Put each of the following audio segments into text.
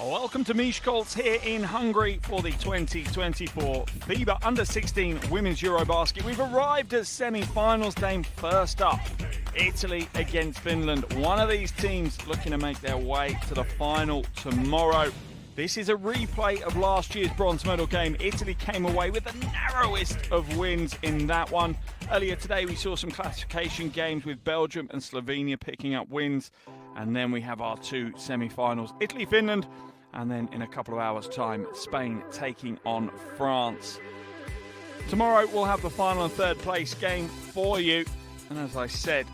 Welcome to Miskolc here in Hungary for the 2024 FIBA U16 Women's EuroBasket. We've arrived at semi-finals game. First up, Italy against Finland. One of these teams looking to make their way to the final tomorrow. This is a replay of last year's bronze medal game. Italy came away with the narrowest of wins in that one. Earlier today we saw some classification games with Belgium and Slovenia picking up wins. And then we have our two semi-finals, Italy-Finland, and then in a couple of hours' time, Spain taking on France. Tomorrow we'll have the final and third place game for you. And as I said,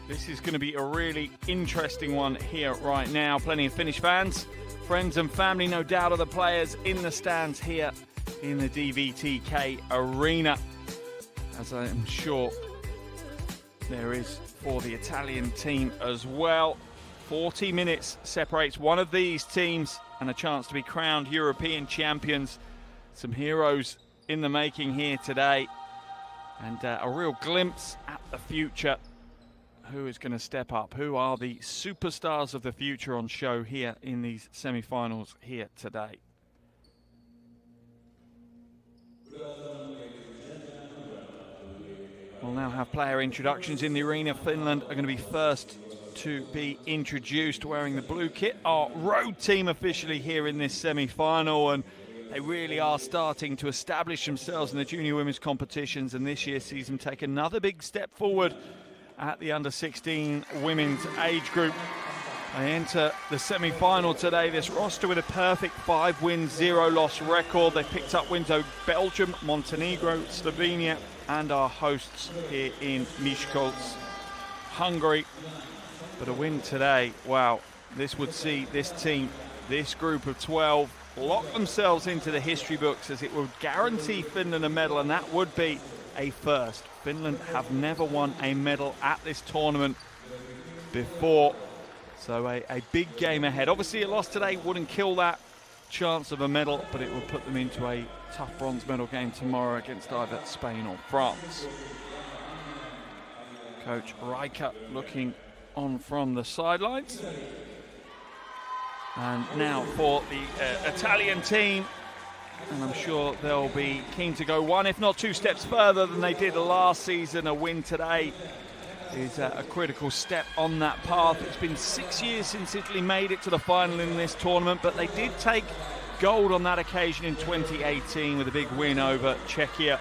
this is going to be a really interesting one here right now. Plenty of Finnish fans, friends and family, no doubt, of the players in the stands here in the DVTK arena, as I am sure there is for the Italian team as well. 40 minutes separates one of these teams and a chance to be crowned European champions. Some heroes in the making here today, and a real glimpse at the future. Who is going to step up? Who are the superstars of the future on show here in these semi-finals here today? We'll now have player introductions in the arena. Finland are going to be first to be introduced, wearing the blue kit. Our road team officially here in this semi-final, and they really are starting to establish themselves in the junior women's competitions, and this year sees them take another big step forward at the under-16 women's age group. They enter the semi-final today, this roster with a perfect 5-win, 0-loss record. They picked up wins over Belgium, Montenegro, Slovenia, and our hosts here in Miskolc, Hungary. But a win today, wow, this would see this team, this group of 12, lock themselves into the history books, as it would guarantee Finland a medal, and that would be a first. Finland have never won a medal at this tournament before, so a big game ahead. Obviously a loss today wouldn't kill that chance of a medal, but it would put them into a tough bronze medal game tomorrow against either Spain or France. Coach Riker looking on from the sidelines. And now for the Italian team, and I'm sure they'll be keen to go one, if not two steps further than they did last season. A win today is a critical step on that path. It's been 6 years since Italy made it to the final in this tournament, but they did take gold on that occasion in 2018 with a big win over Czechia.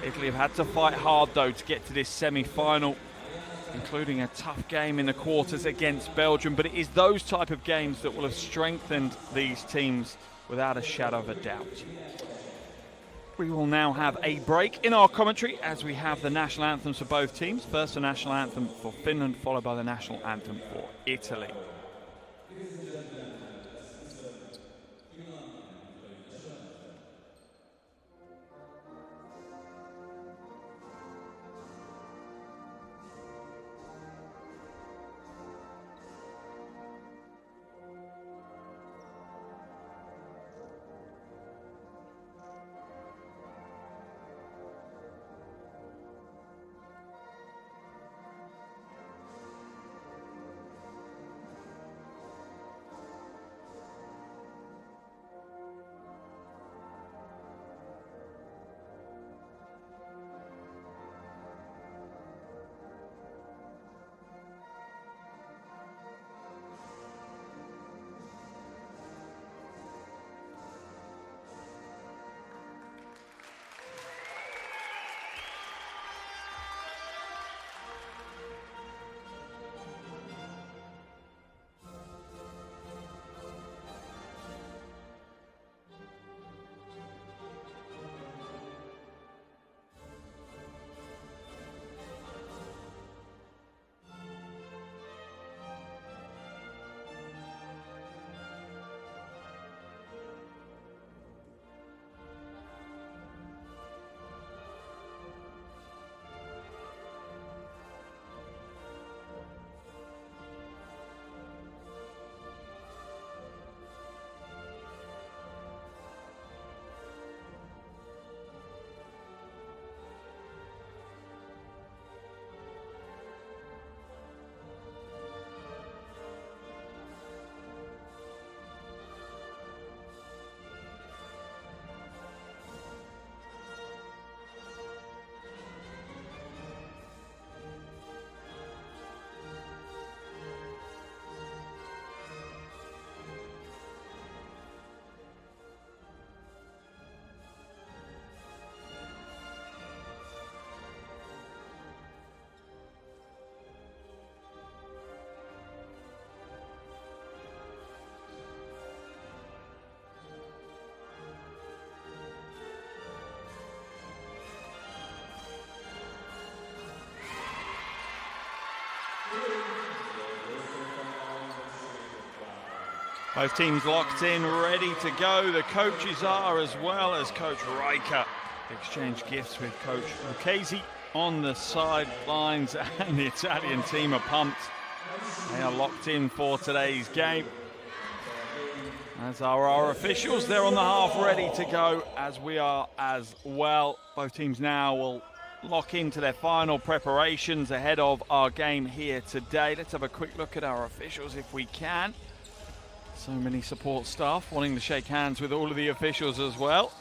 Italy have had to fight hard though to get to this semi-final, including a tough game in the quarters against Belgium, but it is those type of games that will have strengthened these teams without a shadow of a doubt. We will now have a break in our commentary as we have the national anthems for both teams. First, the national anthem for Finland, followed by the national anthem for Italy. Both teams locked in, ready to go. The coaches are, as well as Coach Riker. Exchange gifts with Coach Lucchese on the sidelines, and the Italian team are pumped. They are locked in for today's game. As are our officials, they're on the half ready to go, as we are as well. Both teams now will lock into their final preparations ahead of our game here today. Let's have a quick look at our officials if we can. So many support staff wanting to shake hands with all of the officials as well.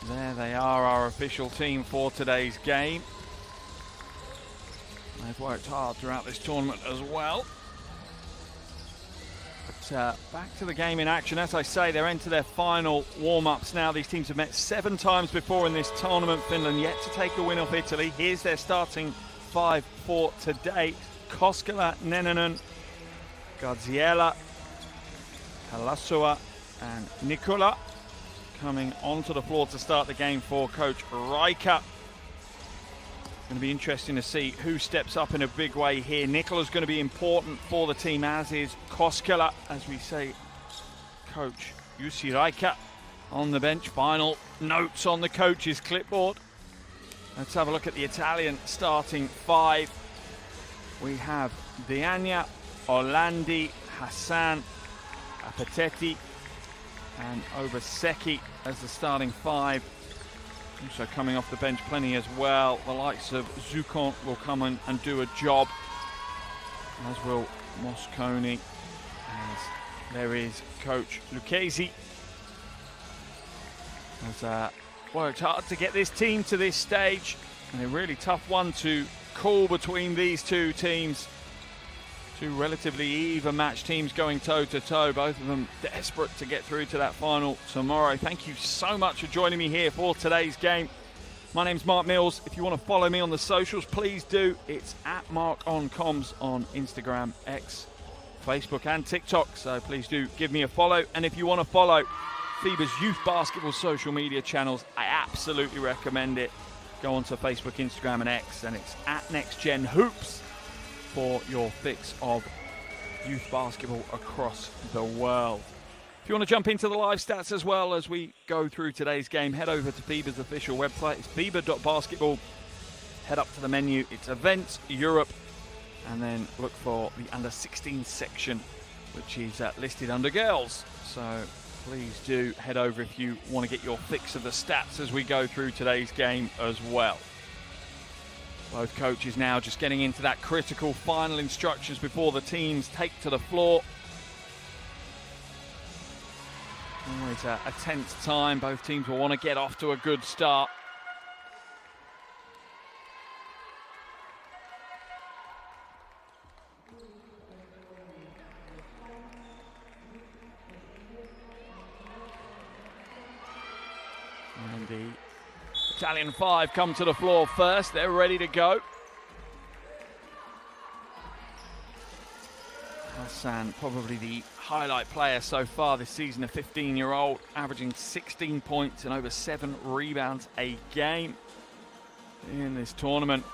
There they are, our official team for today's game. They've worked hard throughout this tournament as well. But back to the game in action. As I say, they're into their final warm-ups now. These teams have met 7 times before in this tournament. Finland yet to take a win off Italy. Here's their starting 5 for today. Koskela, Nenenen, Garziella, Halasua and Nicola coming onto the floor to start the game for Coach Riker. It's going to be interesting to see who steps up in a big way here. Nicola's going to be important for the team, as is Koskela. As we say, Coach Jussi Riker on the bench. Final notes on the coach's clipboard. Let's have a look at the Italian starting 5. We have Diania, Orlandi, Hassan, Apetetti and Obaseki as the starting 5. Also coming off the bench plenty as well. The likes of Zukon will come in and do a job, as will Mosconi. As there is Coach Lucchese. Has worked hard to get this team to this stage, and a really tough one to call between these two teams. Two relatively even match teams going toe-to-toe, both of them desperate to get through to that final tomorrow. Thank you so much for joining me here for today's game. My name's Mark Mills. If you want to follow me on the socials, please do. It's at MarkOnComs on Instagram, X, Facebook and TikTok, so please do give me a follow. And if you want to follow FIBA's youth basketball social media channels, I absolutely recommend it. Go onto Facebook, Instagram and X, and it's at NextGenHoops for your fix of youth basketball across the world. If you want to jump into the live stats as well as we go through today's game, head over to FIBA's official website. It's FIBA.basketball. Head up to the menu. It's Events, Europe, and then look for the Under 16 section, which is listed under Girls. So please do head over if you want to get your fix of the stats as we go through today's game as well. Both coaches now just getting into that critical final instructions before the teams take to the floor. Always a tense time. Both teams will want to get off to a good start. And the Italian 5 come to the floor first. They're ready to go. Hassan, probably the highlight player so far this season, a 15-year-old, averaging 16 points and over 7 rebounds a game in this tournament.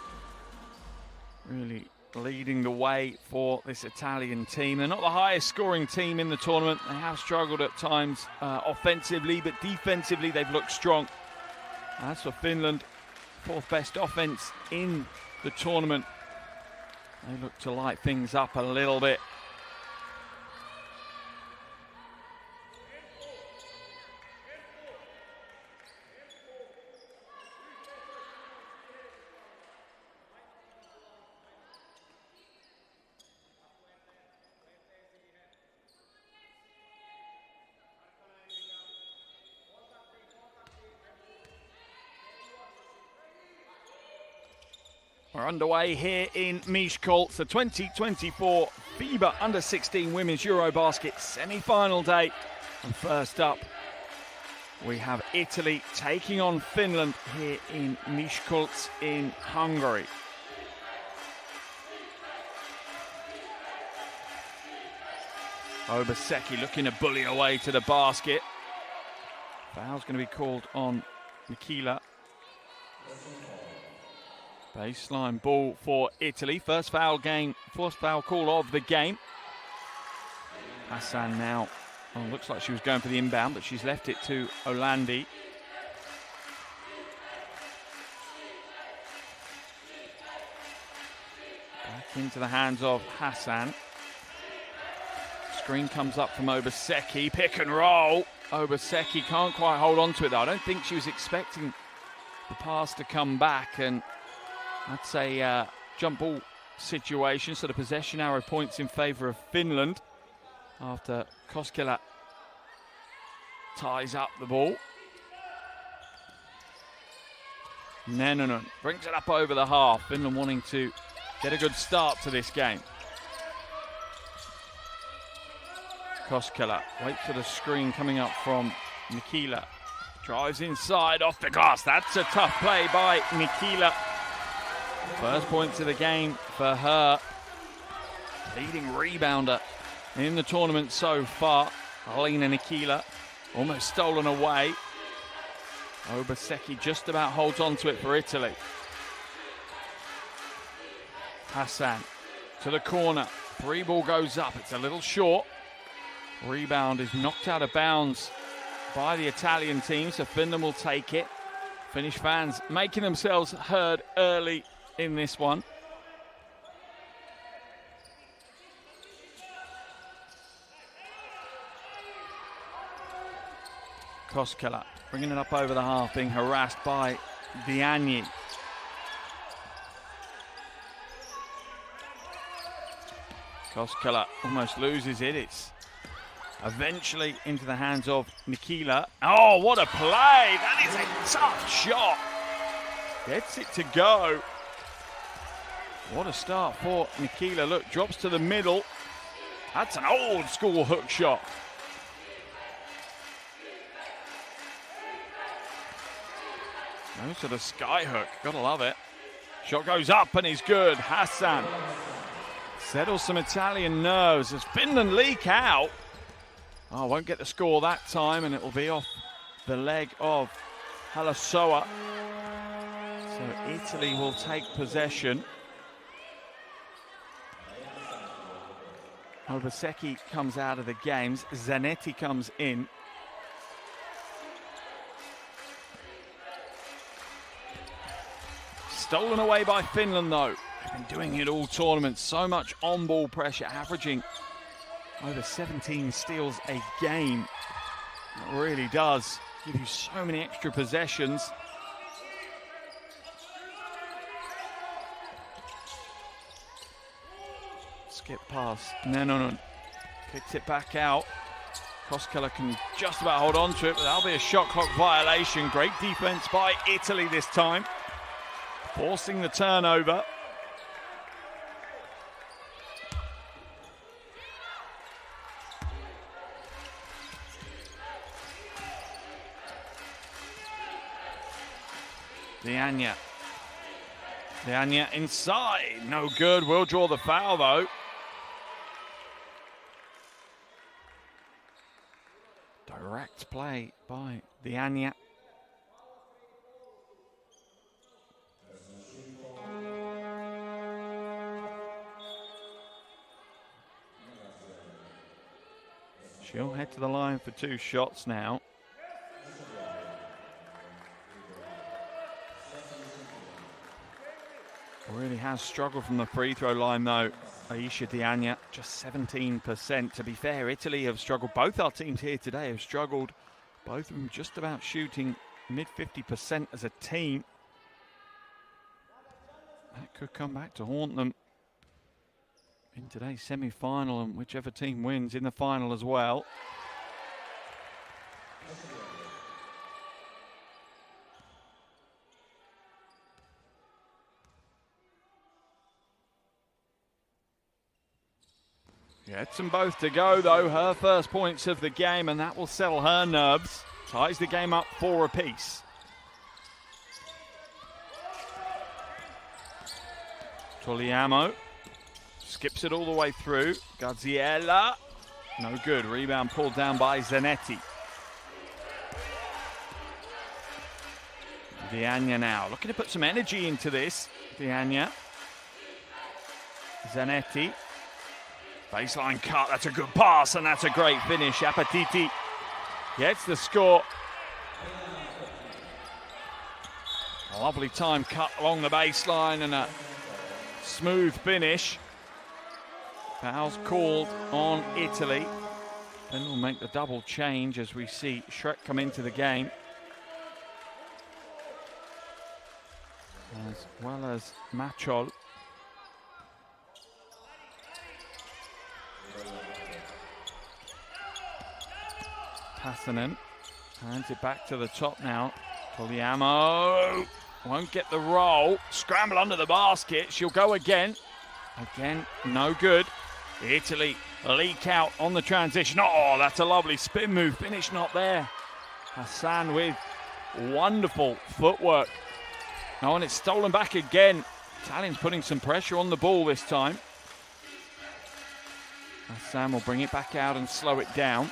Really leading the way for this Italian team. They're not the highest scoring team in the tournament. They have struggled at times offensively, but defensively they've looked strong. As for Finland, 4th best offense in the tournament. They look to light things up a little bit. We're underway here in Miskolc, the 2024 FIBA Under-16 Women's EuroBasket semi-final day. And first up, we have Italy taking on Finland here in Miskolc in Hungary. Obaseki looking to bully away to the basket. Foul's going to be called on Mikila. Baseline ball for Italy. First foul call of the game. Hassan now. Oh, looks like she was going for the inbound, but she's left it to Olandi. Back into the hands of Hassan. Screen comes up from Obaseki. Pick and roll. Obaseki can't quite hold on to it though. I don't think she was expecting the pass to come back, and that's a jump ball situation. So the possession arrow points in favour of Finland after Koskela ties up the ball. Nennonen brings it up over the half. Finland wanting to get a good start to this game. Koskela waits for the screen coming up from Nikila. Drives inside off the glass. That's a tough play by Nikila. First points of the game for her. Leading rebounder in the tournament so far. Alina Nikila almost stolen away. Obaseki just about holds on to it for Italy. Hassan to the corner. Three ball goes up. It's a little short. Rebound is knocked out of bounds by the Italian team, so Finland will take it. Finnish fans making themselves heard early in this one. Koskela bringing it up over the half, being harassed by Diani. Koskela almost loses it. It's eventually into the hands of Nikila. Oh, what a play! That is a tough shot. Gets it to go. What a start for Nikila. Look, drops to the middle. That's an old school hook shot. Goes to the sky hook. Gotta love it. Shot goes up and is good. Hassan settles some Italian nerves as Finland leak out. Oh, won't get the score that time, and it will be off the leg of Halasoa. So Italy will take possession. Obaseki comes out of the games. Zanetti comes in. Stolen away by Finland, though. They've been doing it all tournament. So much on-ball pressure, averaging over 17 steals a game. It really does give you so many extra possessions. Skip pass. Nennonen kicks it back out. Koskela can just about hold on to it, but that'll be a shot clock violation. Great defense by Italy this time, forcing the turnover. Diania inside, no good. Will draw the foul though. Direct play by Diania. She'll head to the line for two shots now. Really has struggled from the free throw line though, Aisha Diania, just 17%. To be fair, Italy have struggled. Both our teams here today have struggled. Both of them just about shooting mid 50% as a team. That could come back to haunt them in today's semi-final, and whichever team wins in the final as well. Gets them both to go though. Her first points of the game, and that will settle her nerves. Ties the game up 4 apiece. Toliamo skips it all the way through. Gaziella, no good. Rebound pulled down by Zanetti. Diania now looking to put some energy into this. Diania. Zanetti. Baseline cut, that's a good pass, and that's a great finish. Apatiti gets the score. A lovely time cut along the baseline and a smooth finish. Foul's called on Italy. Then we'll make the double change as we see Shrek come into the game, as well as Machol. Passanen hands it back to the top now. Poliamo won't get the roll. Scramble under the basket. She'll go again. Again, no good. Italy leak out on the transition. Oh, that's a lovely spin move. Finish not there. Hassan with wonderful footwork. Oh, and it's stolen back again. Italians putting some pressure on the ball this time. Hassan will bring it back out and slow it down.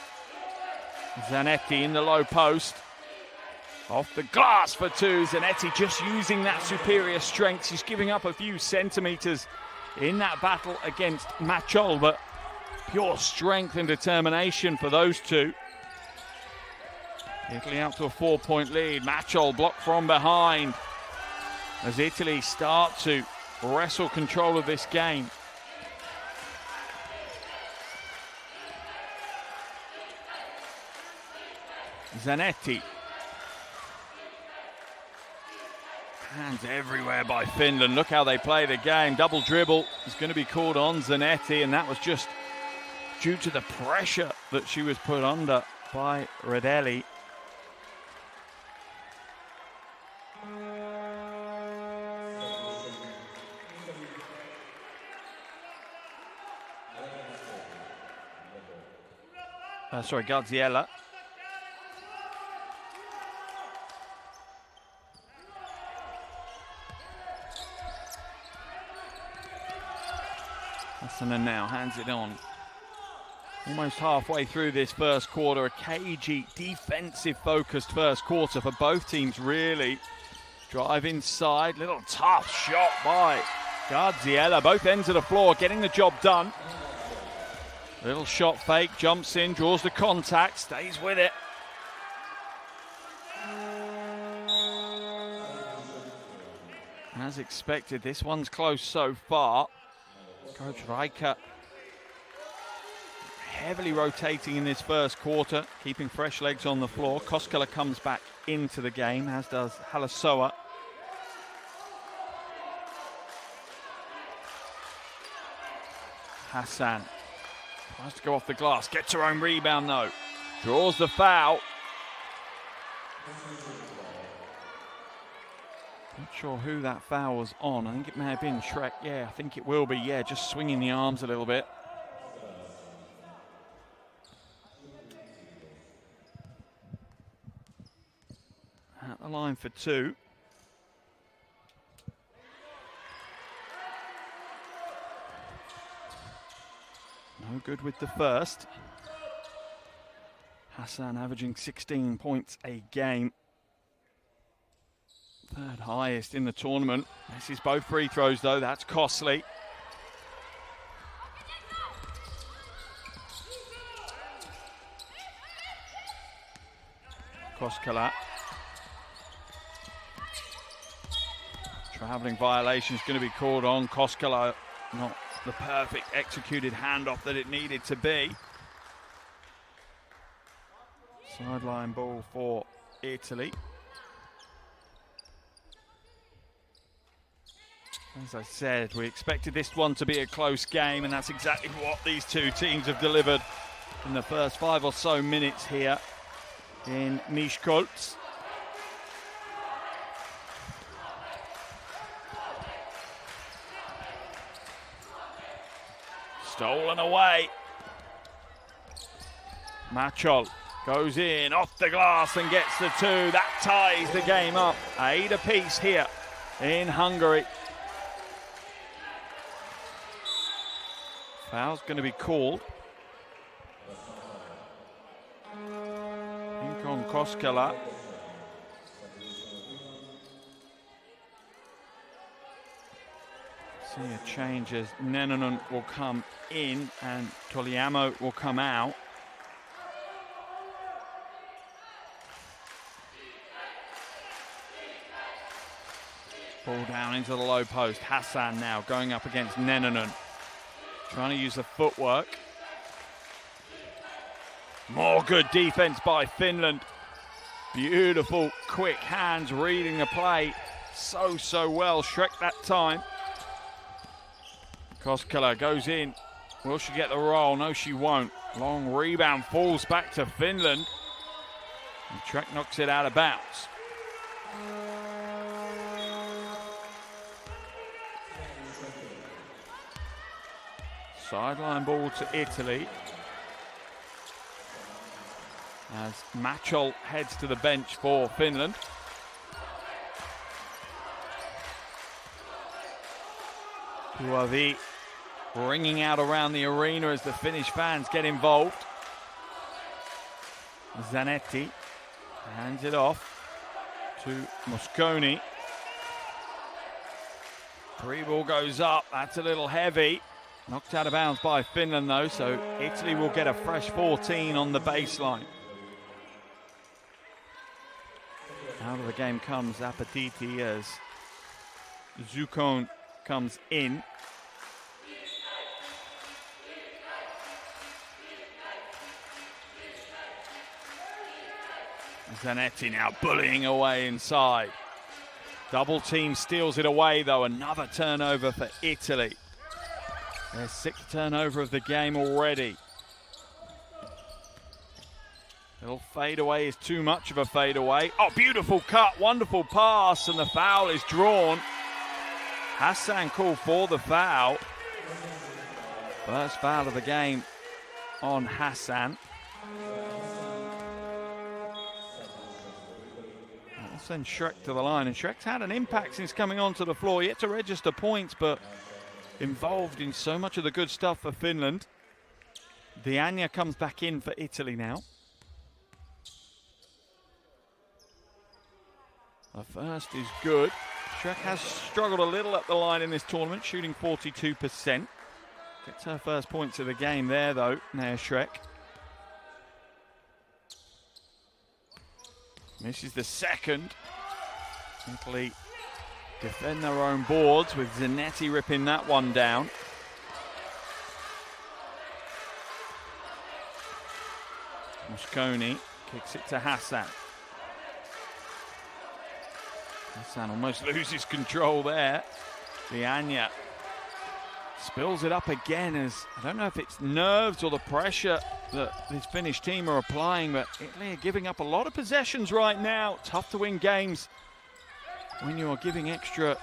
Zanetti in the low post. Off the glass for two. Zanetti just using that superior strength. She's giving up a few centimeters in that battle against Machol, but pure strength and determination for those two. Italy out to a 4-point lead. Machol blocked from behind as Italy start to wrestle control of this game. Zanetti. Hands everywhere by Finland. Look how they play the game. Double dribble is going to be called on Zanetti, and that was just due to the pressure that she was put under by Redelli. Garziella. Hassanen now hands it on. Almost halfway through this first quarter, a cagey, defensive-focused first quarter for both teams, really. Drive inside, little tough shot by Garziella. Both ends of the floor getting the job done. Little shot fake, jumps in, draws the contact, stays with it. As expected, this one's close so far. Coach Riker heavily rotating in this first quarter, keeping fresh legs on the floor. Koskela comes back into the game, as does Halasoa. Hassan tries to go off the glass, gets her own rebound though. Draws the foul. Not sure who that foul was on. I think it may have been Shrek. Yeah, I think it will be. Yeah, just swinging the arms a little bit. At the line for two. No good with the first. Hassan averaging 16 points a game. Third highest in the tournament. Misses both free throws though, that's costly. Koskela. Travelling violation is going to be called on. Koskela, not the perfect executed handoff that it needed to be. Sideline ball for Italy. As I said, we expected this one to be a close game, and that's exactly what these two teams have delivered in the first 5 or so minutes here in Miskolc. Stolen away. Machol goes in, off the glass and gets the two. That ties the game up. 8 apiece here in Hungary. Foul's going to be called. Pink on Koskela. See a change as Nennonen will come in and Toliamo will come out. Ball down into the low post. Hassan now going up against Nennonen. Trying to use the footwork. More good defense by Finland. Beautiful, quick hands reading the play so well. Shrek that time. Koskela goes in. Will she get the roll? No, she won't. Long rebound falls back to Finland. And Trek knocks it out of bounds. Sideline ball to Italy. As Machol heads to the bench for Finland. Puavi ringing out around the arena as the Finnish fans get involved. Zanetti hands it off to Mosconi. Three ball goes up, that's a little heavy. Knocked out of bounds by Finland though, so Italy will get a fresh 14 on the baseline. Out of the game comes Apatiti as Zuccone comes in. Zanetti now bullying away inside. Double team steals it away though, another turnover for Italy. Their sixth turnover of the game already. Little fadeaway is too much of a fadeaway. Oh, beautiful cut, wonderful pass, and the foul is drawn. Hassan called for the foul. First foul of the game on Hassan. I'll send Shrek to the line, and Shrek's had an impact since coming onto the floor. Yet to register points, but involved in so much of the good stuff for Finland. Diania comes back in for Italy now. The first is good. Shrek has struggled a little at the line in this tournament, shooting 42%. Gets her first points of the game there, though, Nea Shrek. Misses the second. Italy defend their own boards with Zanetti ripping that one down. Mosconi kicks it to Hassan. Hassan almost loses control there. Diania spills it up again as, I don't know if it's nerves or the pressure that this Finnish team are applying, but Italy are giving up a lot of possessions right now. Tough to win games when you're giving extra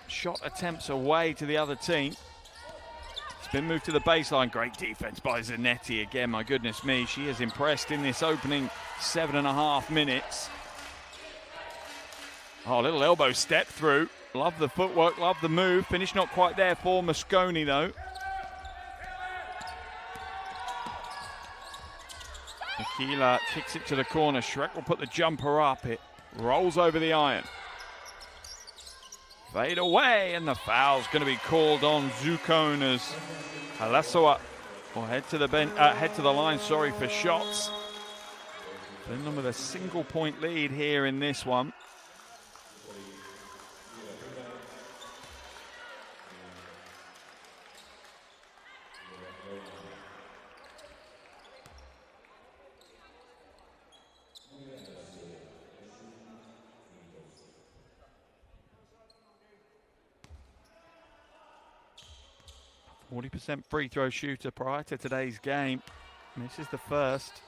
shot attempts away to the other team. Spin move to the baseline. Great defense by Zanetti again. My goodness me, she is impressed in this opening 7.5 minutes. Oh, a little elbow step through. Love the footwork, love the move. Finish not quite there for Mosconi though. Aquila kicks it to the corner. Shrek will put the jumper up. It rolls over the iron. Fade away, and the foul's going to be called on Zuccone as Halasoa will head to the line, for shots. Finland with a single point lead here in this one. %40 free throw shooter prior to today's game. This is the first.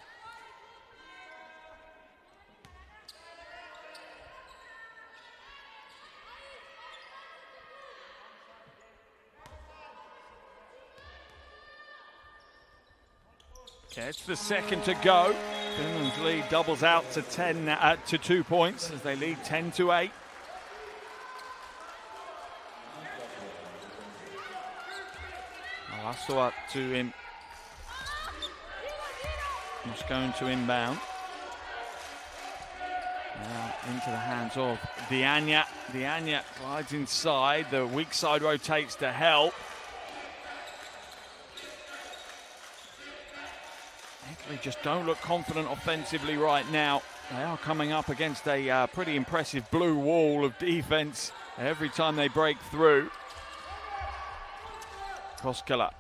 Gets the second to go. Finland's lead doubles out to 2 points as they lead 10-8. Halasoa to him. Just going to inbound. Now into the hands of Diania. Diania glides inside. The weak side rotates to help. Italy just don't look confident offensively right now. They are coming up against a pretty impressive blue wall of defense every time they break through. Koskela.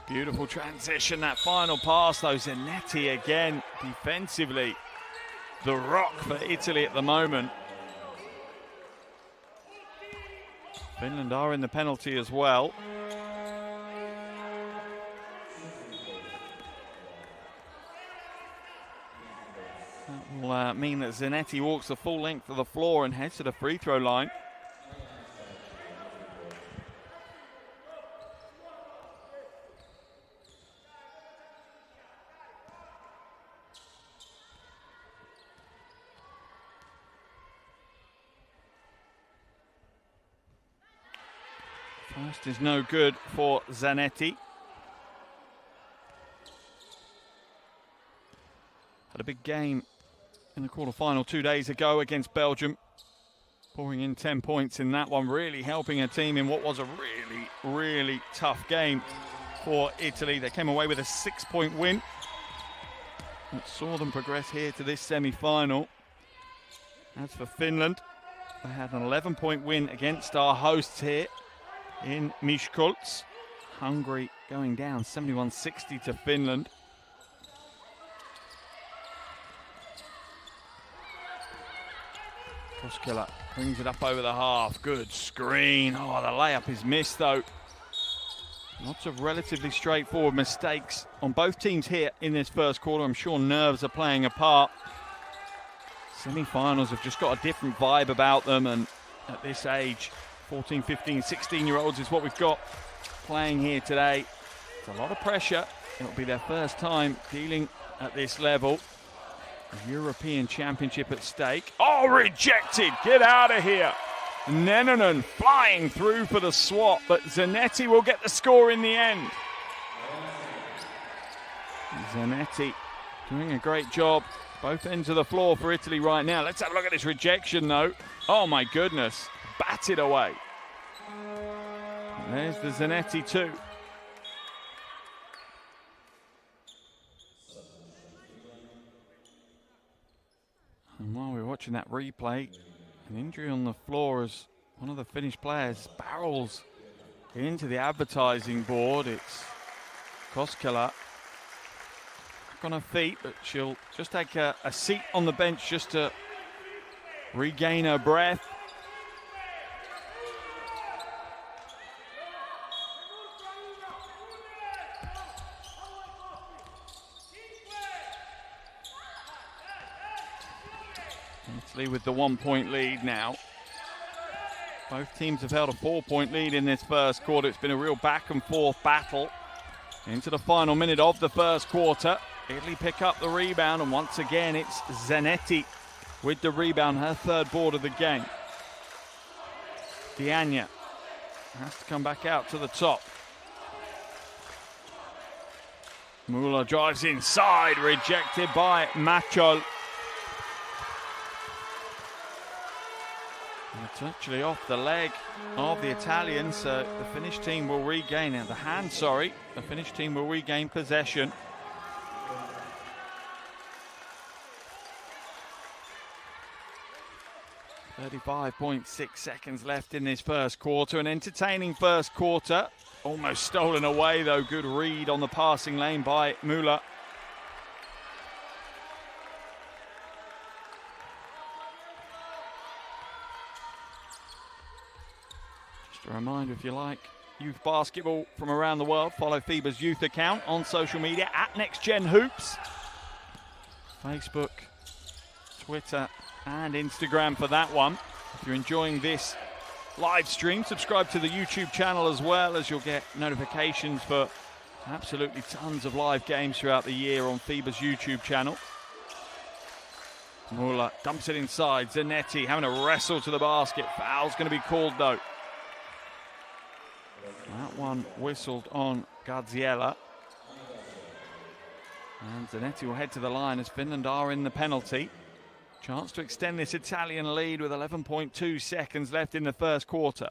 Beautiful transition, that final pass though. Zanetti again defensively. The rock for Italy at the moment. Finland are in the penalty as well. That will mean that Zanetti walks the full length of the floor and heads to the free throw line. First is no good for Zanetti. Had a big game in the quarterfinal 2 days ago against Belgium. Pouring in 10 points in that one, really helping a team in what was a really tough game for Italy. They came away with a 6-point win. It saw them progress here to this semi-final. As for Finland, they had an 11-point win against our hosts here in Miskolc. Hungary going down 71-60 to Finland. Koskela brings it up over the half. Good screen. Oh, the layup is missed though. Lots of relatively straightforward mistakes on both teams here in this first quarter. I'm sure nerves are playing a part. Semi-finals have just got a different vibe about them, and at this age, 14, 15, 16-year-olds is what we've got playing here today. It's a lot of pressure. It'll be their first time dealing at this level. A European Championship at stake. Oh, rejected! Get out of here! Nennanen flying through for the swat, but Zanetti will get the score in the end. Zanetti doing a great job. Both ends of the floor for Italy right now. Let's have a look at this rejection, though. Oh, my goodness. Batted away. And there's the Zanetti, too. And while we're watching that replay, an injury on the floor as one of the Finnish players barrels into the advertising board. It's Koskela. On her feet, but she'll just take a seat on the bench just to regain her breath. Italy with the 1-point lead now. Both teams have held a 4-point lead in this first quarter. It's been a real back and forth battle. Into the final minute of the first quarter. Italy pick up the rebound, and once again it's Zanetti with the rebound, her third board of the game. Diania has to come back out to the top. Mula drives inside, rejected by Machol. It's actually off the leg of the Italians, so the Finnish team will regain, the Finnish team will regain possession. 35.6 seconds left in this first quarter. An entertaining first quarter. Almost stolen away though. Good read on the passing lane by Müller. Just a reminder, if you like youth basketball from around the world, follow FIBA's youth account on social media at NextGenHoops. Facebook, Twitter and Instagram for that one. If you're enjoying this live stream, subscribe to the YouTube channel as well, as you'll get notifications for absolutely tons of live games throughout the year on FIBA's YouTube channel. Muller dumps it inside. Zanetti having a wrestle to the basket. Foul's going to be called though. That one whistled on Garziella. And Zanetti will head to the line as Finland are in the penalty. Chance to extend this Italian lead with 11.2 seconds left in the first quarter.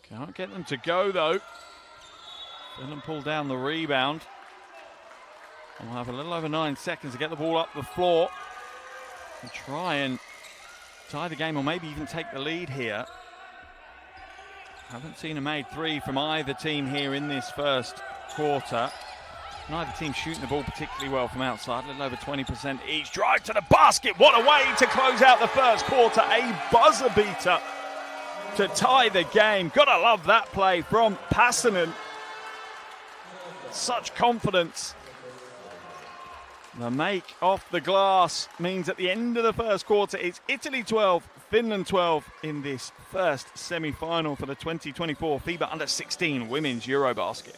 Can't get them to go though. Finland pull down the rebound. And we'll have a little over 9 seconds to get the ball up the floor and try and tie the game or maybe even take the lead here. Haven't seen a made three from either team here in this first quarter. Neither team shooting the ball particularly well from outside, a little over 20% each. Drive to the basket, what a way to close out the first quarter. A buzzer beater to tie the game. Gotta love that play from Passanen. Such confidence. The make off the glass means at the end of the first quarter, it's Italy 12, Finland 12 in this first semi-final for the 2024 FIBA U16 Women's EuroBasket.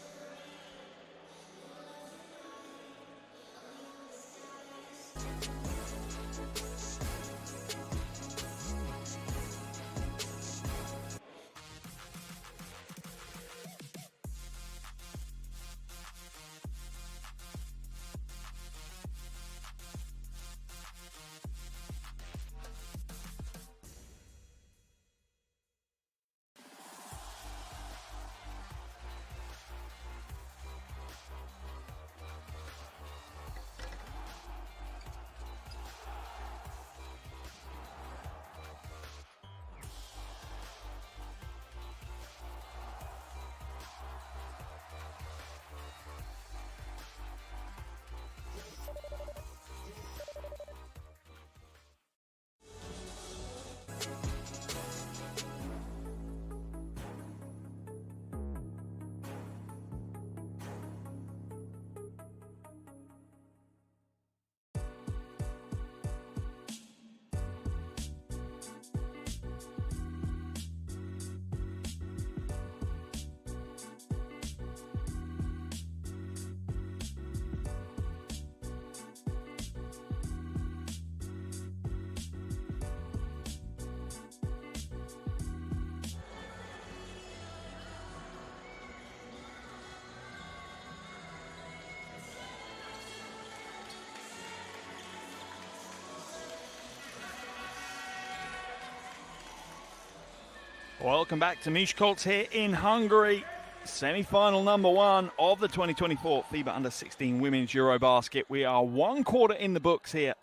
Welcome back to Miskolc here in Hungary. Semi-final number one of the 2024 FIBA U16 Women's EuroBasket. We are one quarter in the books here,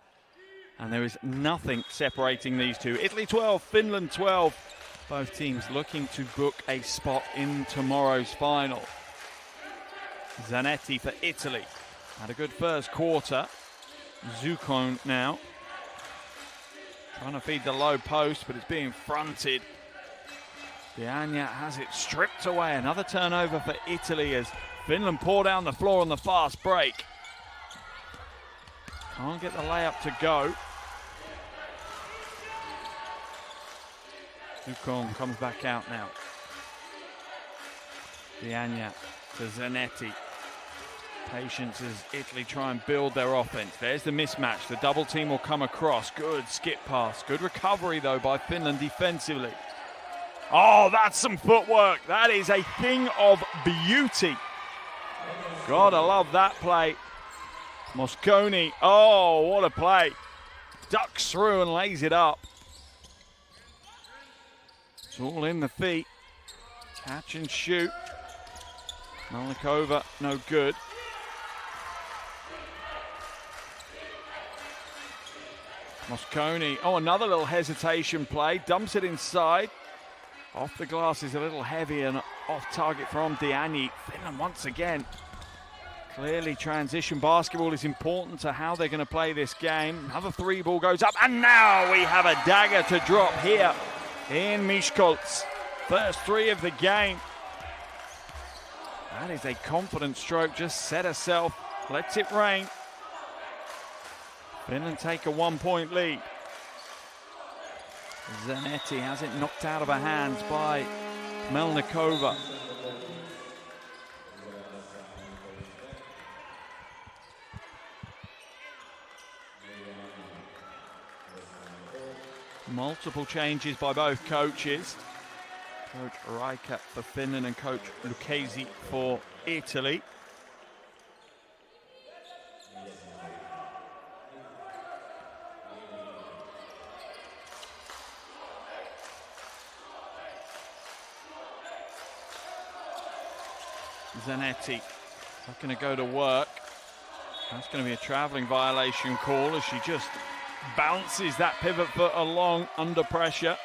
and there is nothing separating these two. Italy 12, Finland 12. Both teams looking to book a spot in tomorrow's final. Zanetti for Italy. Had a good first quarter. Zuccone now. Trying to feed the low post, but it's being fronted. Diagna has it stripped away. Another turnover for Italy as Finland pour down the floor on the fast break. Can't get the layup to go. Zuccone comes back out now. Diagna to Zanetti. Patience as Italy try and build their offense. There's the mismatch. The double team will come across. Good skip pass. Good recovery though by Finland defensively. Oh, that's some footwork. That is a thing of beauty. Gotta love that play. Mosconi, oh, what a play. Ducks through and lays it up. It's all in the feet. Catch and shoot. Melnikova, no good. Mosconi, oh, another little hesitation play. Dumps it inside. Off the glass is a little heavy and off target from Diagna. Finland once again. Clearly transition basketball is important to how they're going to play this game. Another three ball goes up, and now we have a dagger to drop here in Miskolc. First three of the game. That is a confident stroke, just set herself, lets it rain. Finland take a 1-point lead. Zanetti has it knocked out of her hands by Melnikova. Multiple changes by both coaches. Coach Riker for Finland and Coach Lucchesi for Italy. Zanetti not going to go to work. That's going to be a travelling violation call as she just bounces that pivot foot along under pressure.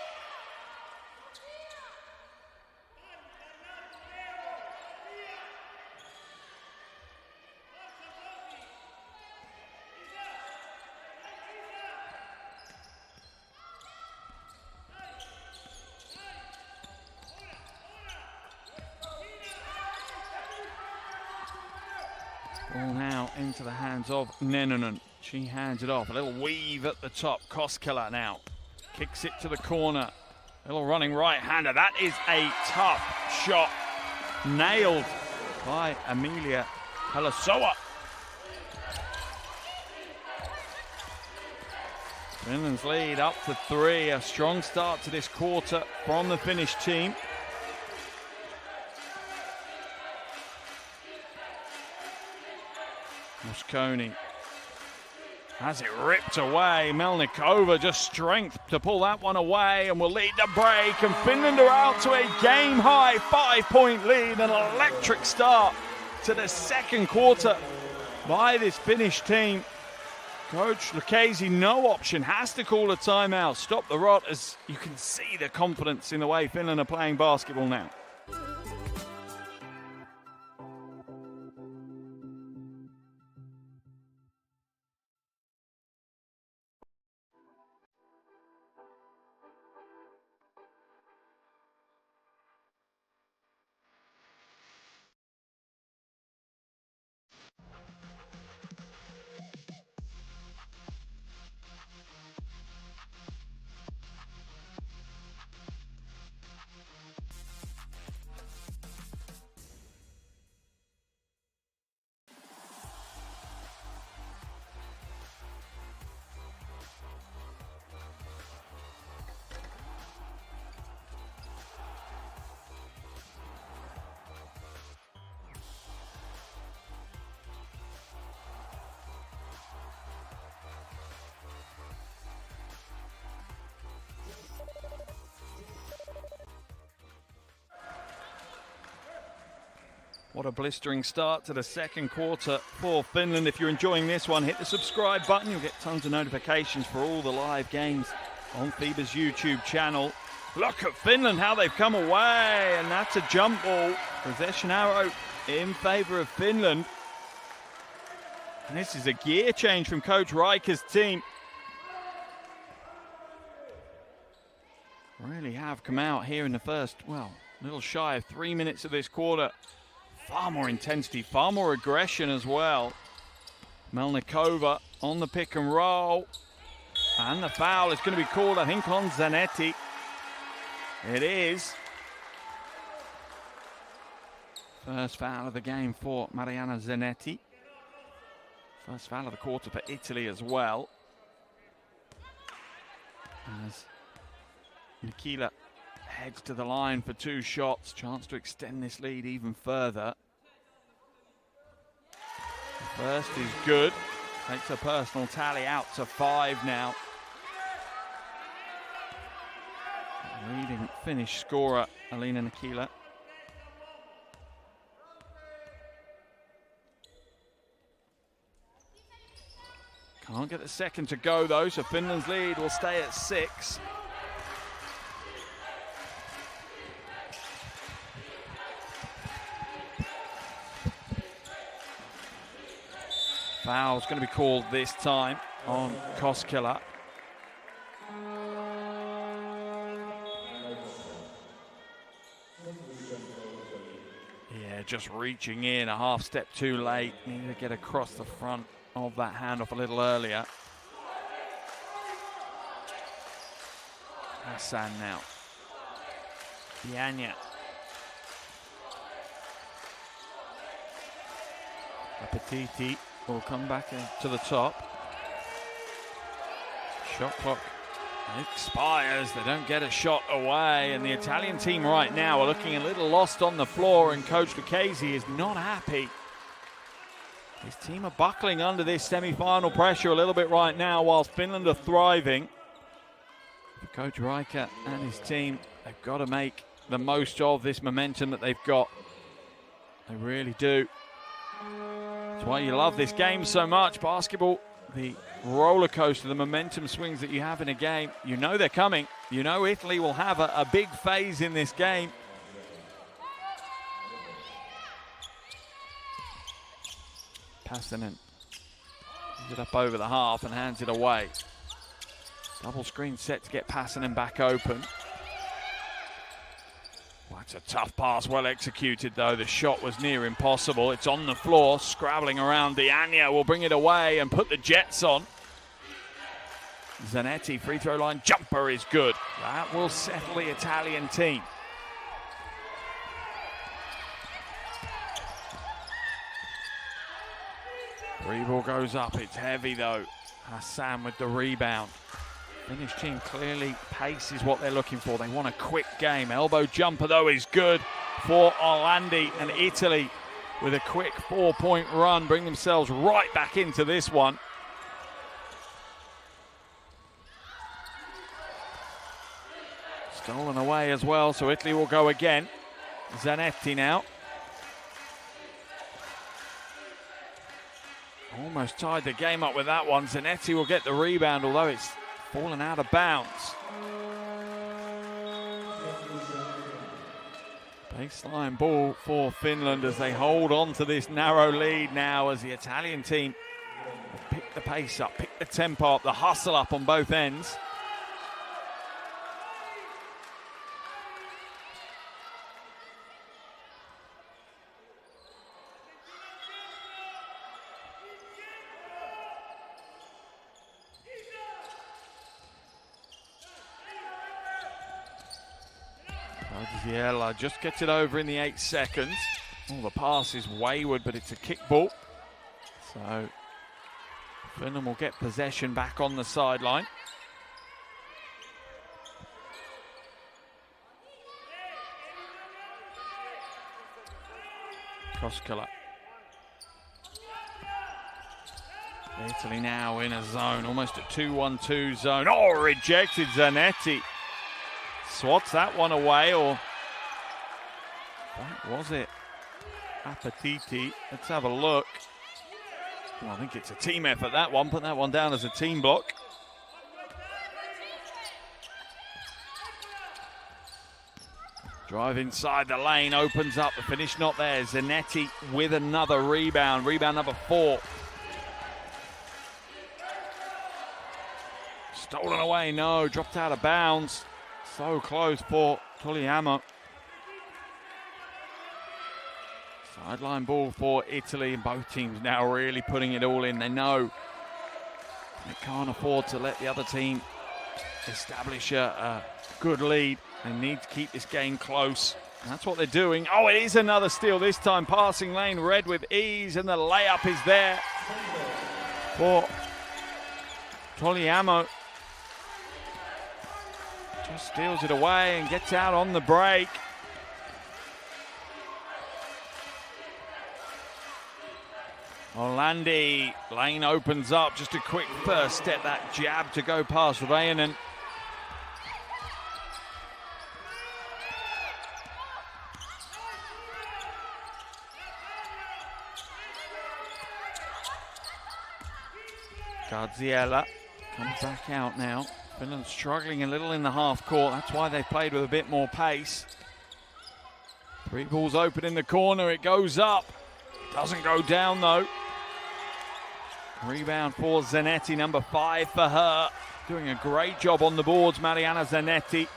Ball now into the hands of Nennonen. She hands it off. A little weave at the top. Koskela now kicks it to the corner. A little running right-hander. That is a tough shot. Nailed by Emilia Pelasoa. Finland's lead up to 3. A strong start to this quarter from the Finnish team. Mosconi has it ripped away. Melnikova just strength to pull that one away and will lead the break. And Finland are out to a game-high 5-point lead. An electric start to the second quarter by this Finnish team. Coach Lucchesi, no option, has to call a timeout. Stop the rot as you can see the confidence in the way Finland are playing basketball now. What a blistering start to the second quarter for Finland. If you're enjoying this one, hit the subscribe button. You'll get tons of notifications for all the live games on FIBA's YouTube channel. Look at Finland, how they've come away, and that's a jump ball. Possession arrow in favour of Finland. And this is a gear change from Coach Riker's team. Really have come out here in the first, well, a little shy of 3 minutes of this quarter. Far more intensity, far more aggression as well. Melnikova on the pick and roll. And the foul is going to be called, I think, on Zanetti. It is. First foul of the game for Mariana Zanetti. First foul of the quarter for Italy as well. As Nikila heads to the line for 2 shots. Chance to extend this lead even further. The first is good. Takes a personal tally out to 5 now. Leading Finnish scorer, Alina Nikila. Can't get the second to go though, so Finland's lead will stay at 6. Foul's going to be called this time on Koskela. Yeah, just reaching in a half step too late. Needed to get across the front of that handoff a little earlier. Hassan now. Bianya. Apetiti will come back to the top. Shot clock It expires, they don't get a shot away, and the Italian team right now are looking a little lost on the floor, and Coach Lucchese is not happy. His team are buckling under this semi-final pressure a little bit right now, whilst Finland are thriving. For Coach Riker and his team, they've got to make the most of this momentum that they've got. They really do. That's why you love this game so much. Basketball, the roller coaster, the momentum swings that you have in a game, you know they're coming. You know Italy will have a big phase in this game. Passanen hands it up over the half and hands it away. Double screen set to get Passanen back open. Well, that's a tough pass, well executed though. The shot was near impossible. It's on the floor, scrabbling around. Diania will bring it away and put the Jets on. Zanetti, free throw line jumper is good. That will settle the Italian team. Three ball goes up, it's heavy though. Hassan with the rebound. Finnish team clearly pace is what they're looking for. They want a quick game. Elbow jumper though is good for Orlandi, and Italy with a quick 4-point run bring themselves right back into this one. Stolen away as well, so Italy will go again. Zanetti now. Almost tied the game up with that one. Zanetti will get the rebound, although it's fallen out of bounds. Baseline ball for Finland as they hold on to this narrow lead now, as the Italian team pick the pace up, pick the tempo up, the hustle up on both ends. Ziella just gets it over in the 8 seconds. Oh, the pass is wayward, but it's a kick ball. So Finland will get possession back on the sideline. Koskela. Italy now in a zone, almost a 2-1-2 zone. Oh, rejected Zanetti. Swats that one away, or what was it? Appetiti. Let's have a look. Well, I think it's a team effort, that one. Put that one down as a team block. Drive inside the lane, opens up. The finish not there. Zanetti with another rebound. Rebound number 4. Stolen away, no. Dropped out of bounds. So close for Togliamo. Sideline ball for Italy, and both teams now really putting it all in. They know they can't afford to let the other team establish a good lead. They need to keep this game close. And that's what they're doing. Oh, it is another steal this time. Passing lane, Red with ease, and the layup is there for Togliamo. Just steals it away and gets out on the break. Orlandi, lane opens up, just a quick first step, that jab to go past Rainen. Garziella comes back out now. Finland struggling a little in the half court. That's why they played with a bit more pace. 3 balls open in the corner. It goes up. Doesn't go down though. Rebound for Zanetti, number 5 for her. Doing a great job on the boards, Mariana Zanetti.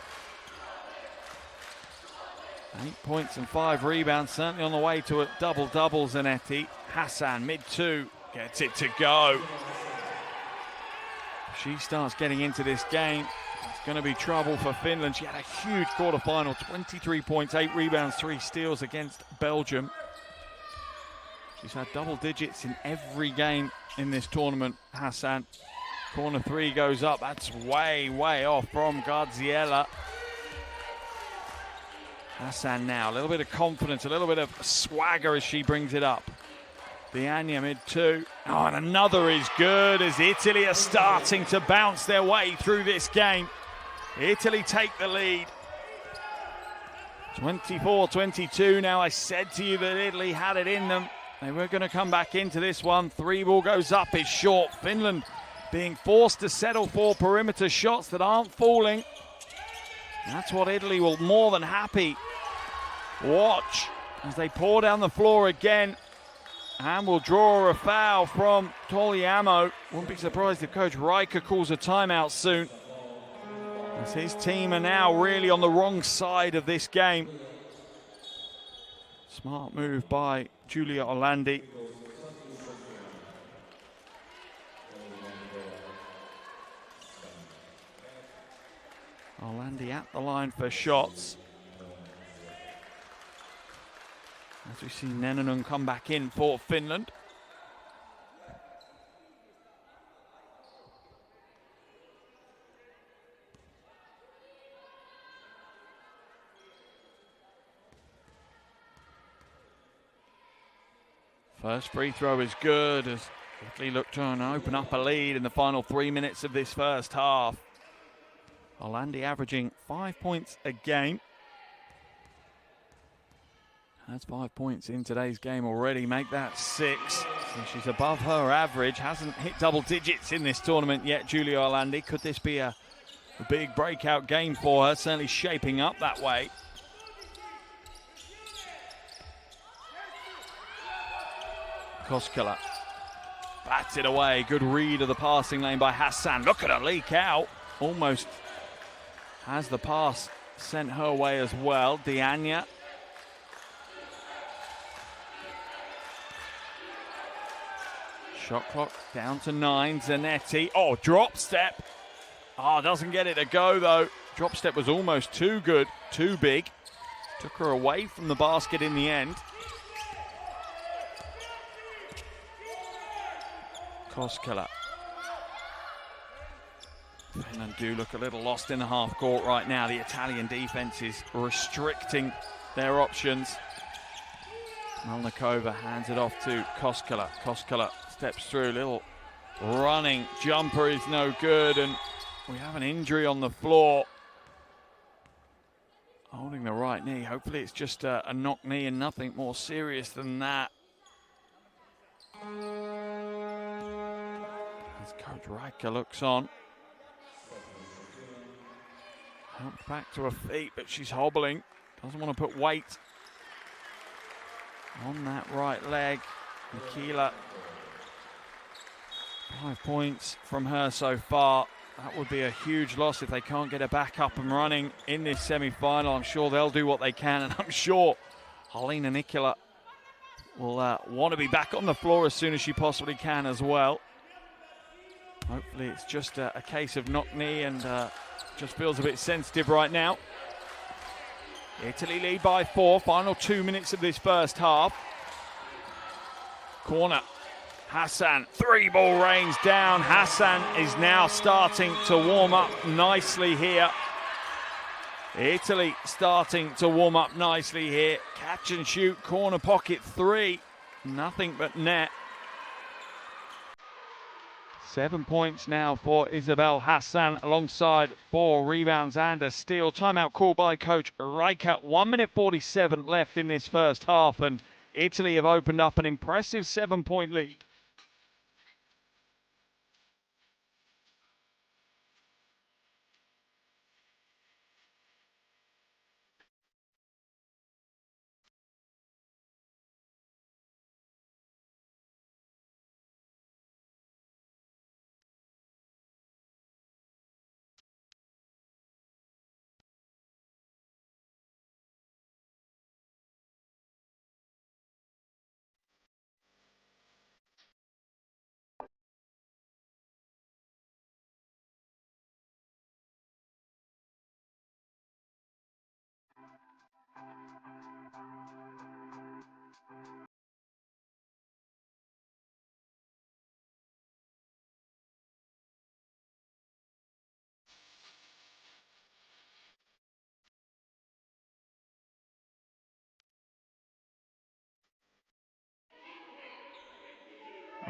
8 points and 5 rebounds. Certainly on the way to a double-double, Zanetti. Hassan, mid-2, gets it to go. She starts getting into this game. It's going to be trouble for Finland. She had a huge quarterfinal, 23 points, 8 rebounds, 3 steals against Belgium. She's had double digits in every game in this tournament, Hassan. Corner three goes up. That's way, way off from Garziella. Hassan now, a little bit of confidence, a little bit of swagger as she brings it up. Diania mid two. Oh, and another is good as Italy are starting to bounce their way through this game. Italy take the lead. 24-22 now. I said to you that Italy had it in them. They were going to come back into this one. Three ball goes up, it's short. Finland being forced to settle for perimeter shots that aren't falling. That's what Italy will more than happy watch as they pour down the floor again. And will draw a foul from Togliamo. Wouldn't be surprised if Coach Riker calls a timeout soon, as his team are now really on the wrong side of this game. Smart move by Giulia Orlandi. Orlandi at the line for shots. As we see Nennanen come back in for Finland. First free throw is good as Italy look to open up a lead in the final 3 minutes of this first half. Orlandi averaging 5 points a game. That's 5 points in today's game already. Make that 6. So she's above her average. Hasn't hit double digits in this tournament yet, Giulia Orlandi. Could this be a big breakout game for her? Certainly shaping up that way. Koskela bats it away. Good read of the passing lane by Hassan. Look at her leak out. Almost has the pass sent her way as well. Diania. Shot clock down to 9. Zanetti. Oh, drop step. Oh, doesn't get it to go though. Drop step was almost too good, too big. Took her away from the basket in the end. Koskela. Finland do look a little lost in the half court right now. The Italian defense is restricting their options. Melnikova hands it off to Koskela. Koskela steps through, little running jumper is no good, and we have an injury on the floor. Holding the right knee. Hopefully it's just a knock knee and nothing more serious than that. As Coach Riker looks on. Helped back to her feet, but she's hobbling. Doesn't want to put weight on that right leg. Nikila, 5 points from her so far. That would be a huge loss if they can't get her back up and running in this semi-final. I'm sure they'll do what they can, and I'm sure Helena Nikila will want to be back on the floor as soon as she possibly can as well. Hopefully it's just a case of knock knee and just feels a bit sensitive right now. Italy lead by 4, final 2 minutes of this first half. Corner, Hassan, three ball rains down. Hassan is now starting to warm up nicely here. Italy starting to warm up nicely here. Catch and shoot, corner pocket three. Nothing but net. 7 points now for Isabel Hassan alongside 4 rebounds and a steal. Timeout called by Coach Riker. 1 minute 47 left in this first half, and Italy have opened up an impressive 7-point lead.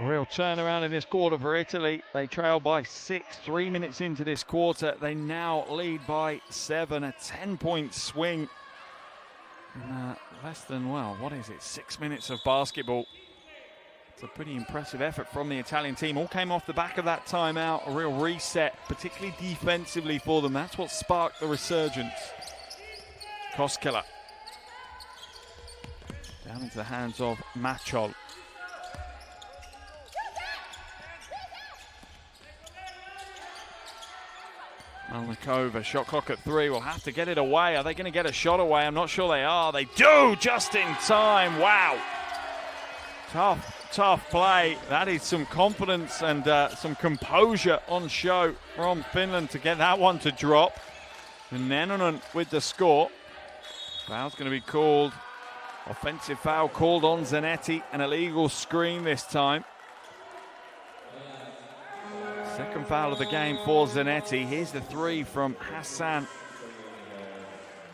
A real turnaround in this quarter for Italy. They trail by 6, 3 minutes into this quarter. They now lead by 7, a 10-point swing. In less than, well, what is it, 6 minutes of basketball. It's a pretty impressive effort from the Italian team. All came off the back of that timeout, a real reset, particularly defensively for them. That's what sparked the resurgence. Koskela. Down into the hands of Machol. Malnikova, shot clock at 3, will have to get it away. Are they going to get a shot away? I'm not sure they are. They do, just in time. Wow. Tough play. That is some confidence and some composure on show from Finland to get that one to drop. And Nenonen with the score. Foul's going to be called. Offensive foul called on Zanetti. An illegal screen this time. Second foul of the game for Zanetti. Here's the 3 from Hassan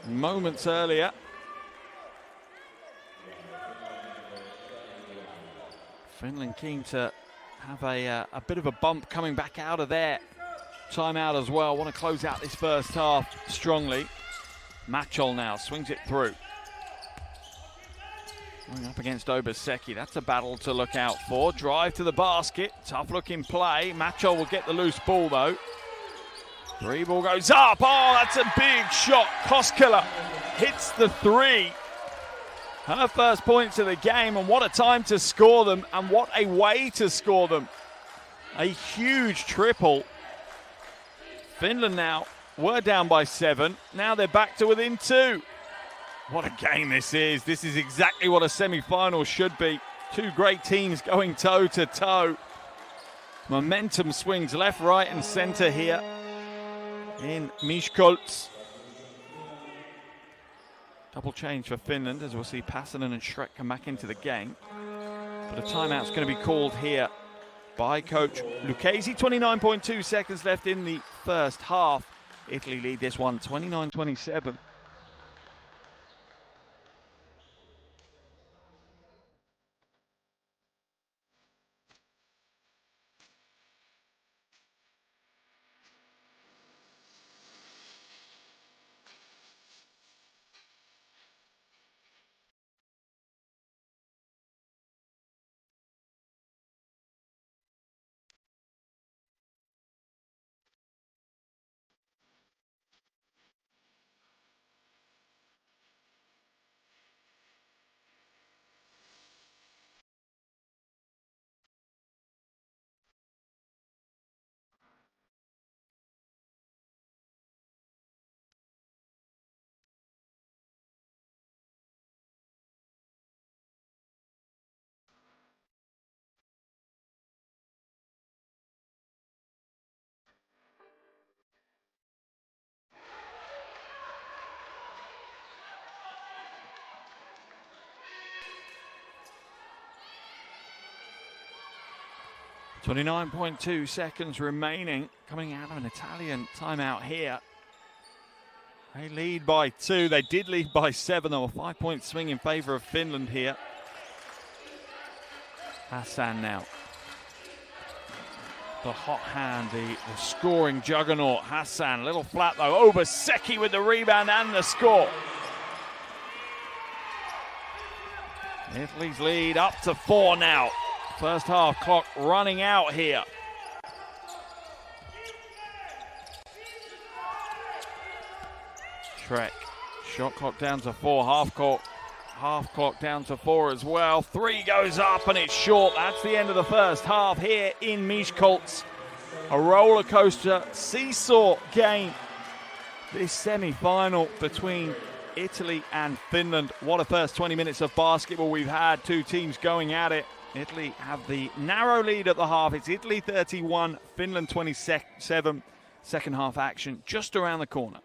moments earlier. Finland keen to have a bit of a bump coming back out of their timeout as well. Want to close out this first half strongly. Machol now swings it through. Going up against Obaseki. That's a battle to look out for. Drive to the basket. Tough looking play. Machol will get the loose ball though. 3 ball goes up. Oh, that's a big shot. Koskela hits the 3. Her first points of the game, and what a time to score them, and what a way to score them. A huge triple. Finland now were down by 7. Now they're back to within 2. What a game this is. This is exactly what a semi-final should be. 2 great teams going toe-to-toe. Momentum swings left, right, and center here in Miskolc. Double change for Finland, as we'll see Passanen and Shrek come back into the game. But a timeout's going to be called here by coach Lucchesi. 29.2 seconds left in the first half. Italy lead this one 29-27. .2 seconds remaining, coming out of an Italian timeout here. They lead by 2. They did lead by 7, though. A 5-point swing in favor of Finland here. Hassan now. The hot hand, the scoring juggernaut. Hassan, a little flat though. Obaseki with the rebound and the score. Italy's lead up to 4 now. First half clock running out here. Shrek, shot clock down to 4, half clock down to 4 as well. 3 goes up and it's short. That's the end of the first half here in Miskolc. A roller coaster seesaw game. This semi-final between Italy and Finland. What a first 20 minutes of basketball we've had. 2 teams going at it. Italy have the narrow lead at the half. It's Italy 31, Finland 27. Second half action just around the corner.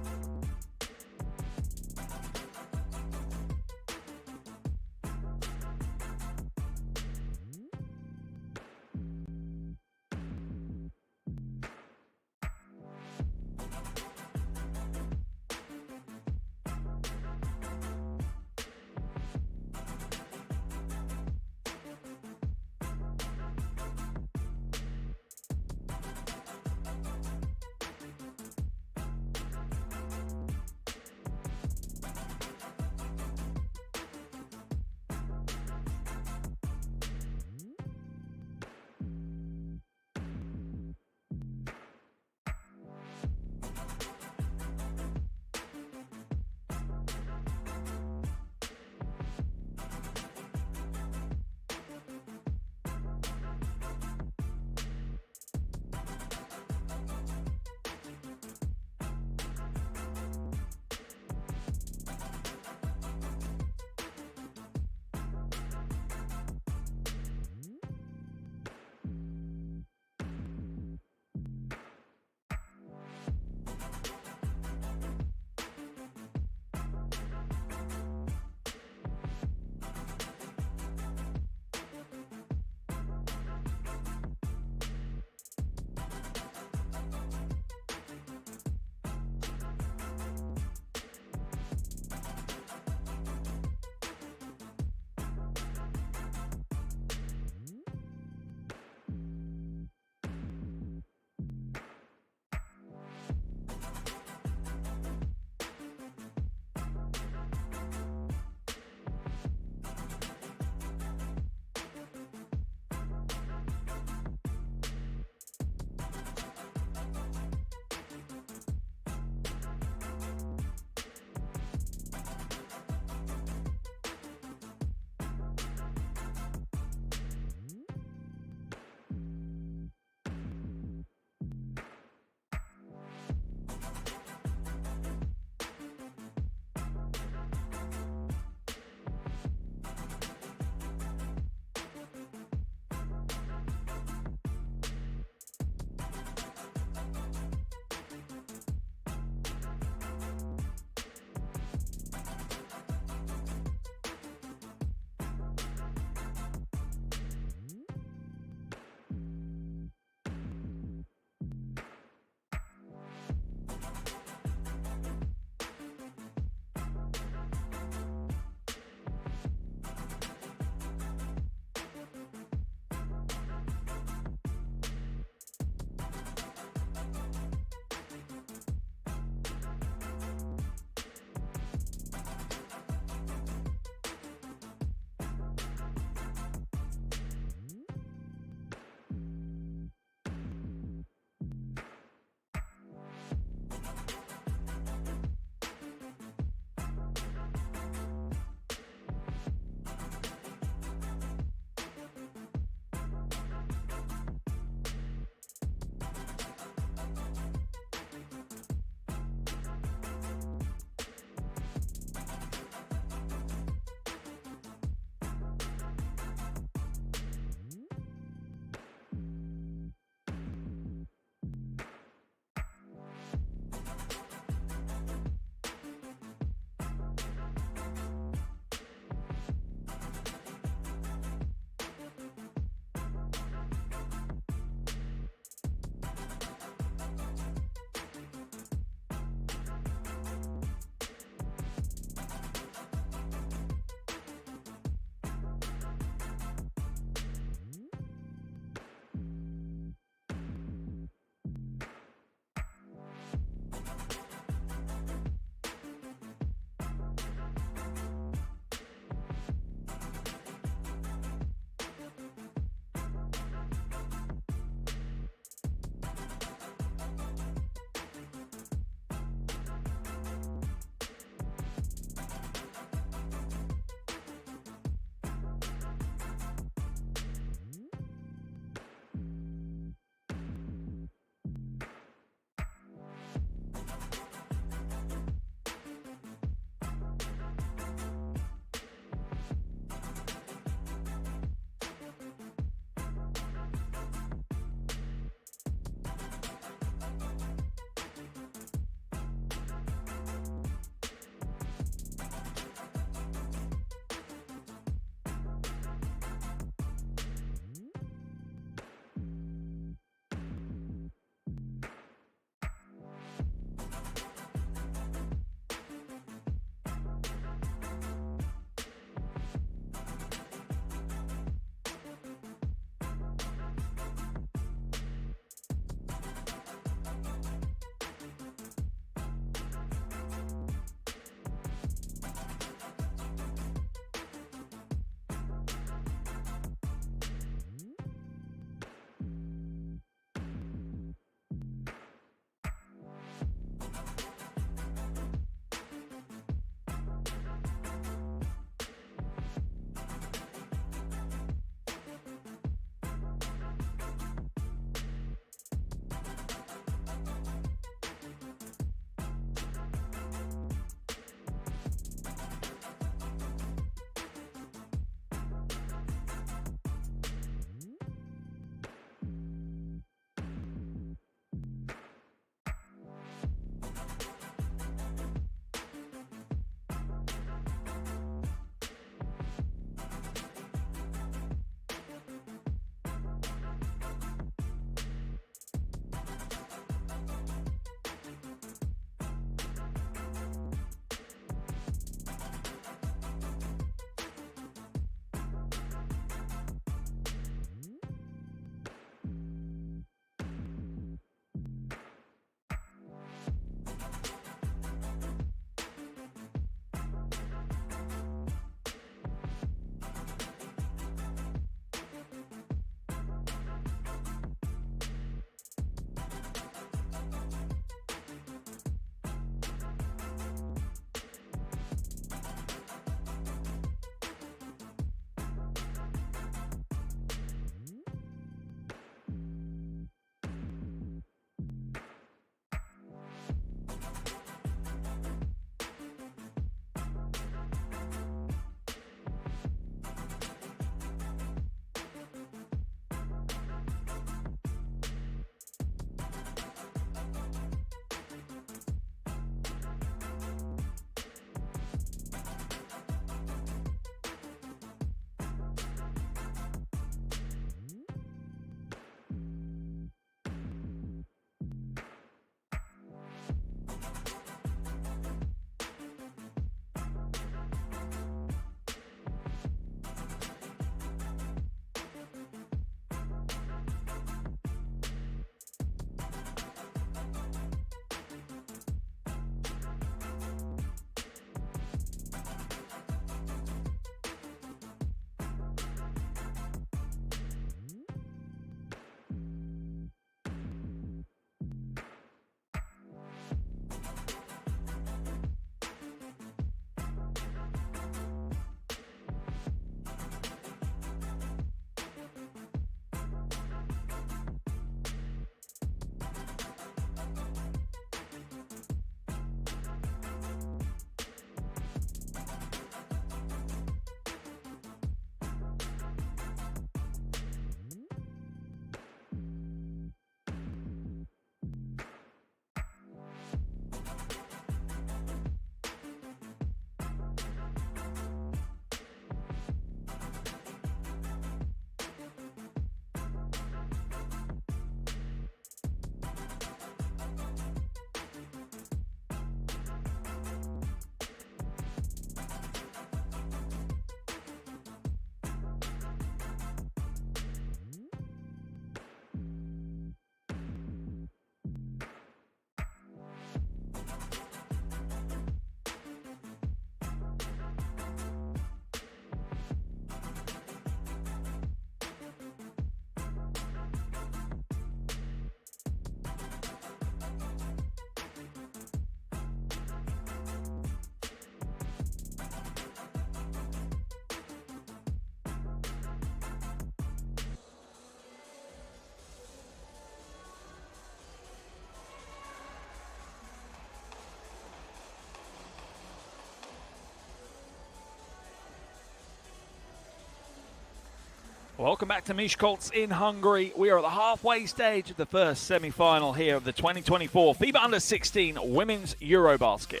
Welcome back to Miskolc in Hungary. We are at the halfway stage of the first semi-final here of the 2024 FIBA Under-16 Women's EuroBasket.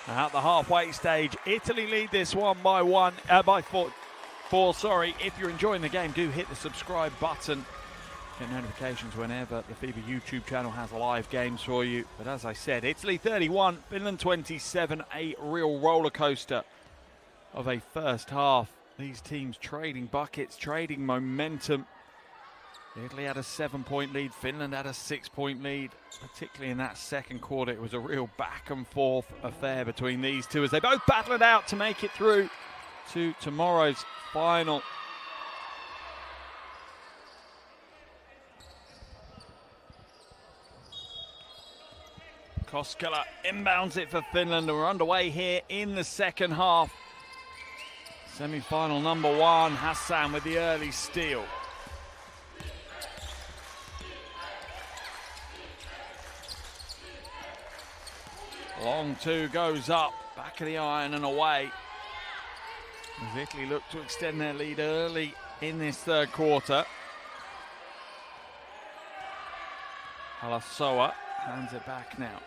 At the halfway stage, Italy lead this one by four. Sorry. If you're enjoying the game, do hit the subscribe button. Get notifications whenever the FIBA YouTube channel has live games for you. But as I said, Italy 31, Finland 27, a real roller coaster of a first half. These teams trading buckets, trading momentum. Italy had a 7-point lead, Finland had a 6-point lead, particularly in that second quarter. It was a real back and forth affair between these two as they both battled it out to make it through to tomorrow's final. Koskela inbounds it for Finland, and we're underway here in the second half. Semi-final number one, Hassan with the early steal. Long two goes up, back of the iron and away. As Italy look to extend their lead early in this third quarter. Alasoa hands it back now.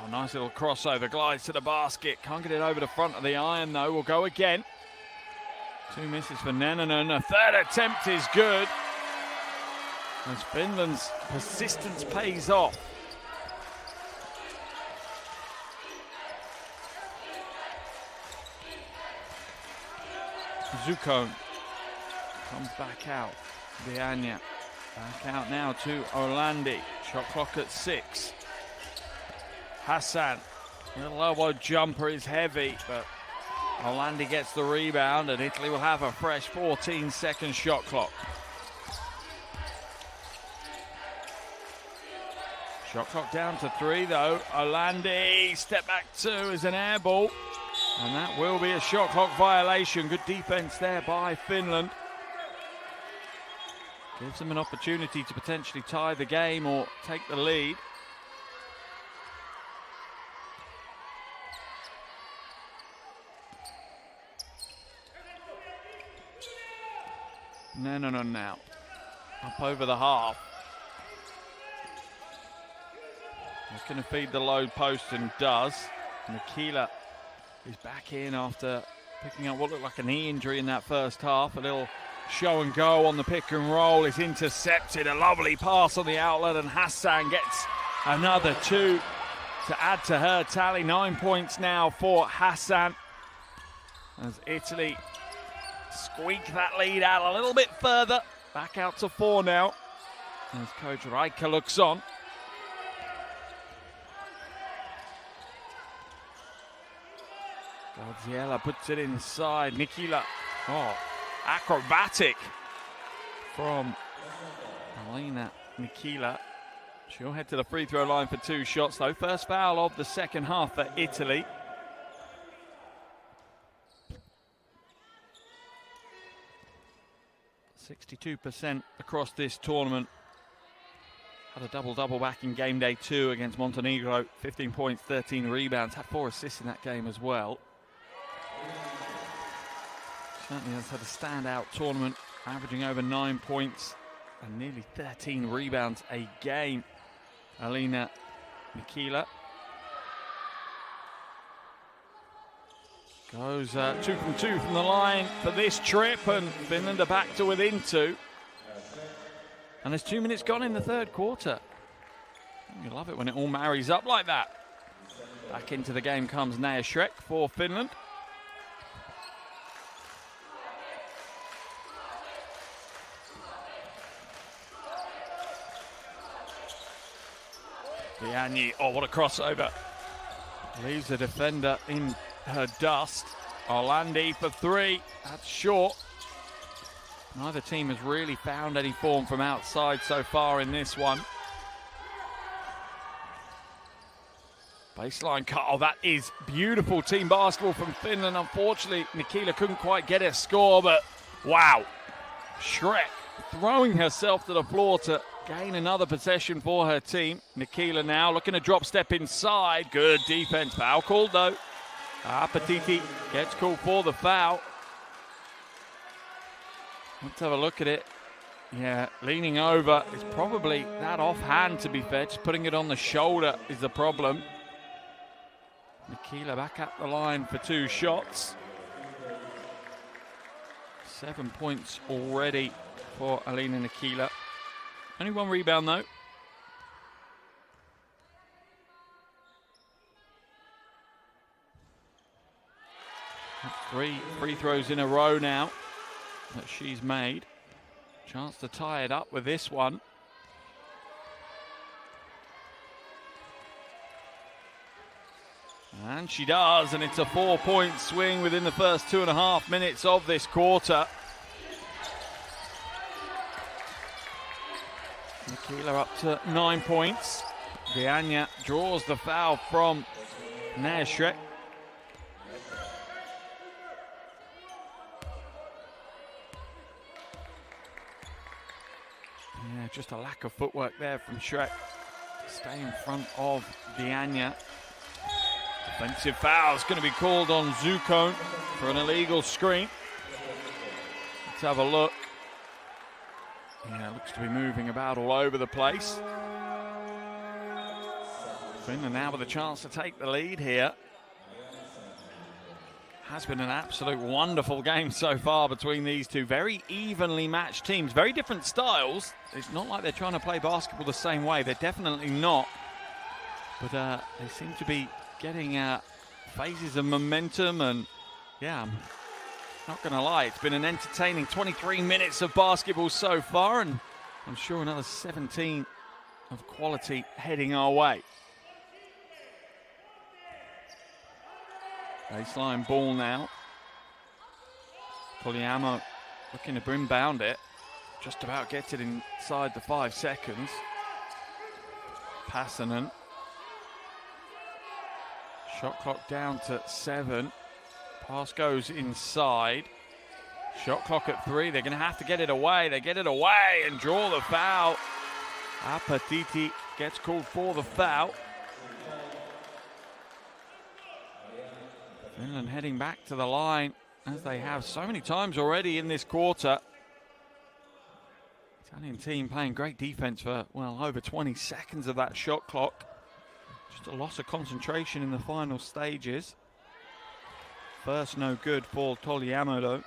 Oh, nice little crossover, glides to the basket. Can't get it over the front of the iron though, will go again. Two misses for Nennanen, a third attempt is good. As Finland's persistence pays off. Zucone comes back out. Bianya back out now to Orlandi. Shot clock at 6. Hassan, little elbow jumper is heavy, but Orlandi gets the rebound and Italy will have a fresh 14-second shot clock. Shot clock down to 3 though. Orlandi, step back 2 is an air ball. And that will be a shot clock violation. Good defense there by Finland. Gives them an opportunity to potentially tie the game or take the lead. No, now. Up over the half. He's going to feed the low post and does. Nikila is back in after picking up what looked like a knee injury in that first half. A little show and go on the pick and roll is intercepted. A lovely pass on the outlet, and Hassan gets another 2 to add to her tally. 9 points now for Hassan as Italy squeak that lead out a little bit further. Back out to 4 now as coach Raika looks on. Garziella puts it inside. Nikila, acrobatic from Elena Nikila. She'll head to the free throw line for 2 shots though. First foul of the second half for Italy. %62% across this tournament. Had a double-double back in game day 2 against Montenegro. 15 points, 13 rebounds. Had 4 assists in that game as well. Certainly has had a standout tournament, averaging over 9 points and nearly 13 rebounds a game. Alina Nikila goes 2 from 2 from the line for this trip, and Finland are back to within 2. And there's 2 minutes gone in the third quarter. You love it when it all marries up like that. Back into the game comes Naya Shrek for Finland. Diagne, oh, what a crossover. Leaves the defender in her dust. Orlandi for three. That's short. Neither team has really found any form from outside so far in this one. Baseline cut. Oh, that is beautiful team basketball from Finland. Unfortunately, Nikila couldn't quite get a score, but wow. Shrek throwing herself to the floor to gain another possession for her team. Nikila now looking to drop step inside. Good defense. Foul called though. Petiti gets called for the foul. Let's have a look at it. Yeah, leaning over. It's probably that offhand, to be fair. Just putting it on the shoulder is the problem. Nikila back at the line for two shots. 7 points already for Alina Nikila. Only one rebound though. Three free throws in a row now that she's made. Chance to tie it up with this one. And she does, and it's a 4-point swing within the first 2.5 minutes of this quarter. Nikila up to 9 points. Diagne draws the foul from Neshrek. Yeah, just a lack of footwork there from Shrek. Stay in front of Diagne. Offensive foul is going to be called on Zukon for an illegal screen. Let's have a look. Yeah, looks to be moving about all over the place. Finland now with a chance to take the lead here. Has been an absolute wonderful game so far between these two. Very evenly matched teams, very different styles. It's not like they're trying to play basketball the same way. They're definitely not. But they seem to be getting phases of momentum, and yeah, I'm not going to lie, it's been an entertaining 23 minutes of basketball so far, and I'm sure another 17 of quality heading our way. Baseline ball now. Poliamo looking to inbound it. Just about gets it inside the 5 seconds. Passanen. Shot clock down to 7. Pass goes inside. Shot clock at 3. They're going to have to get it away. They get it away and draw the foul. Petiti gets called for the foul. Finland heading back to the line, as they have so many times already in this quarter. Italian team playing great defense for, well, over 20 seconds of that shot clock. Just a loss of concentration in the final stages. First no good for Toliamo though.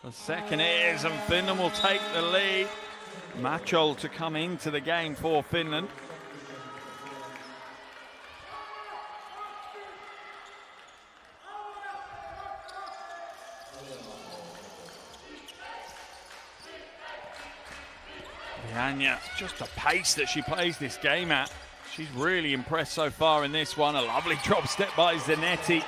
The second is, and Finland will take the lead. Machol to come into the game for Finland. Diagne, just the pace that she plays this game at. She's really impressed so far in this one. A lovely drop step by Zanetti.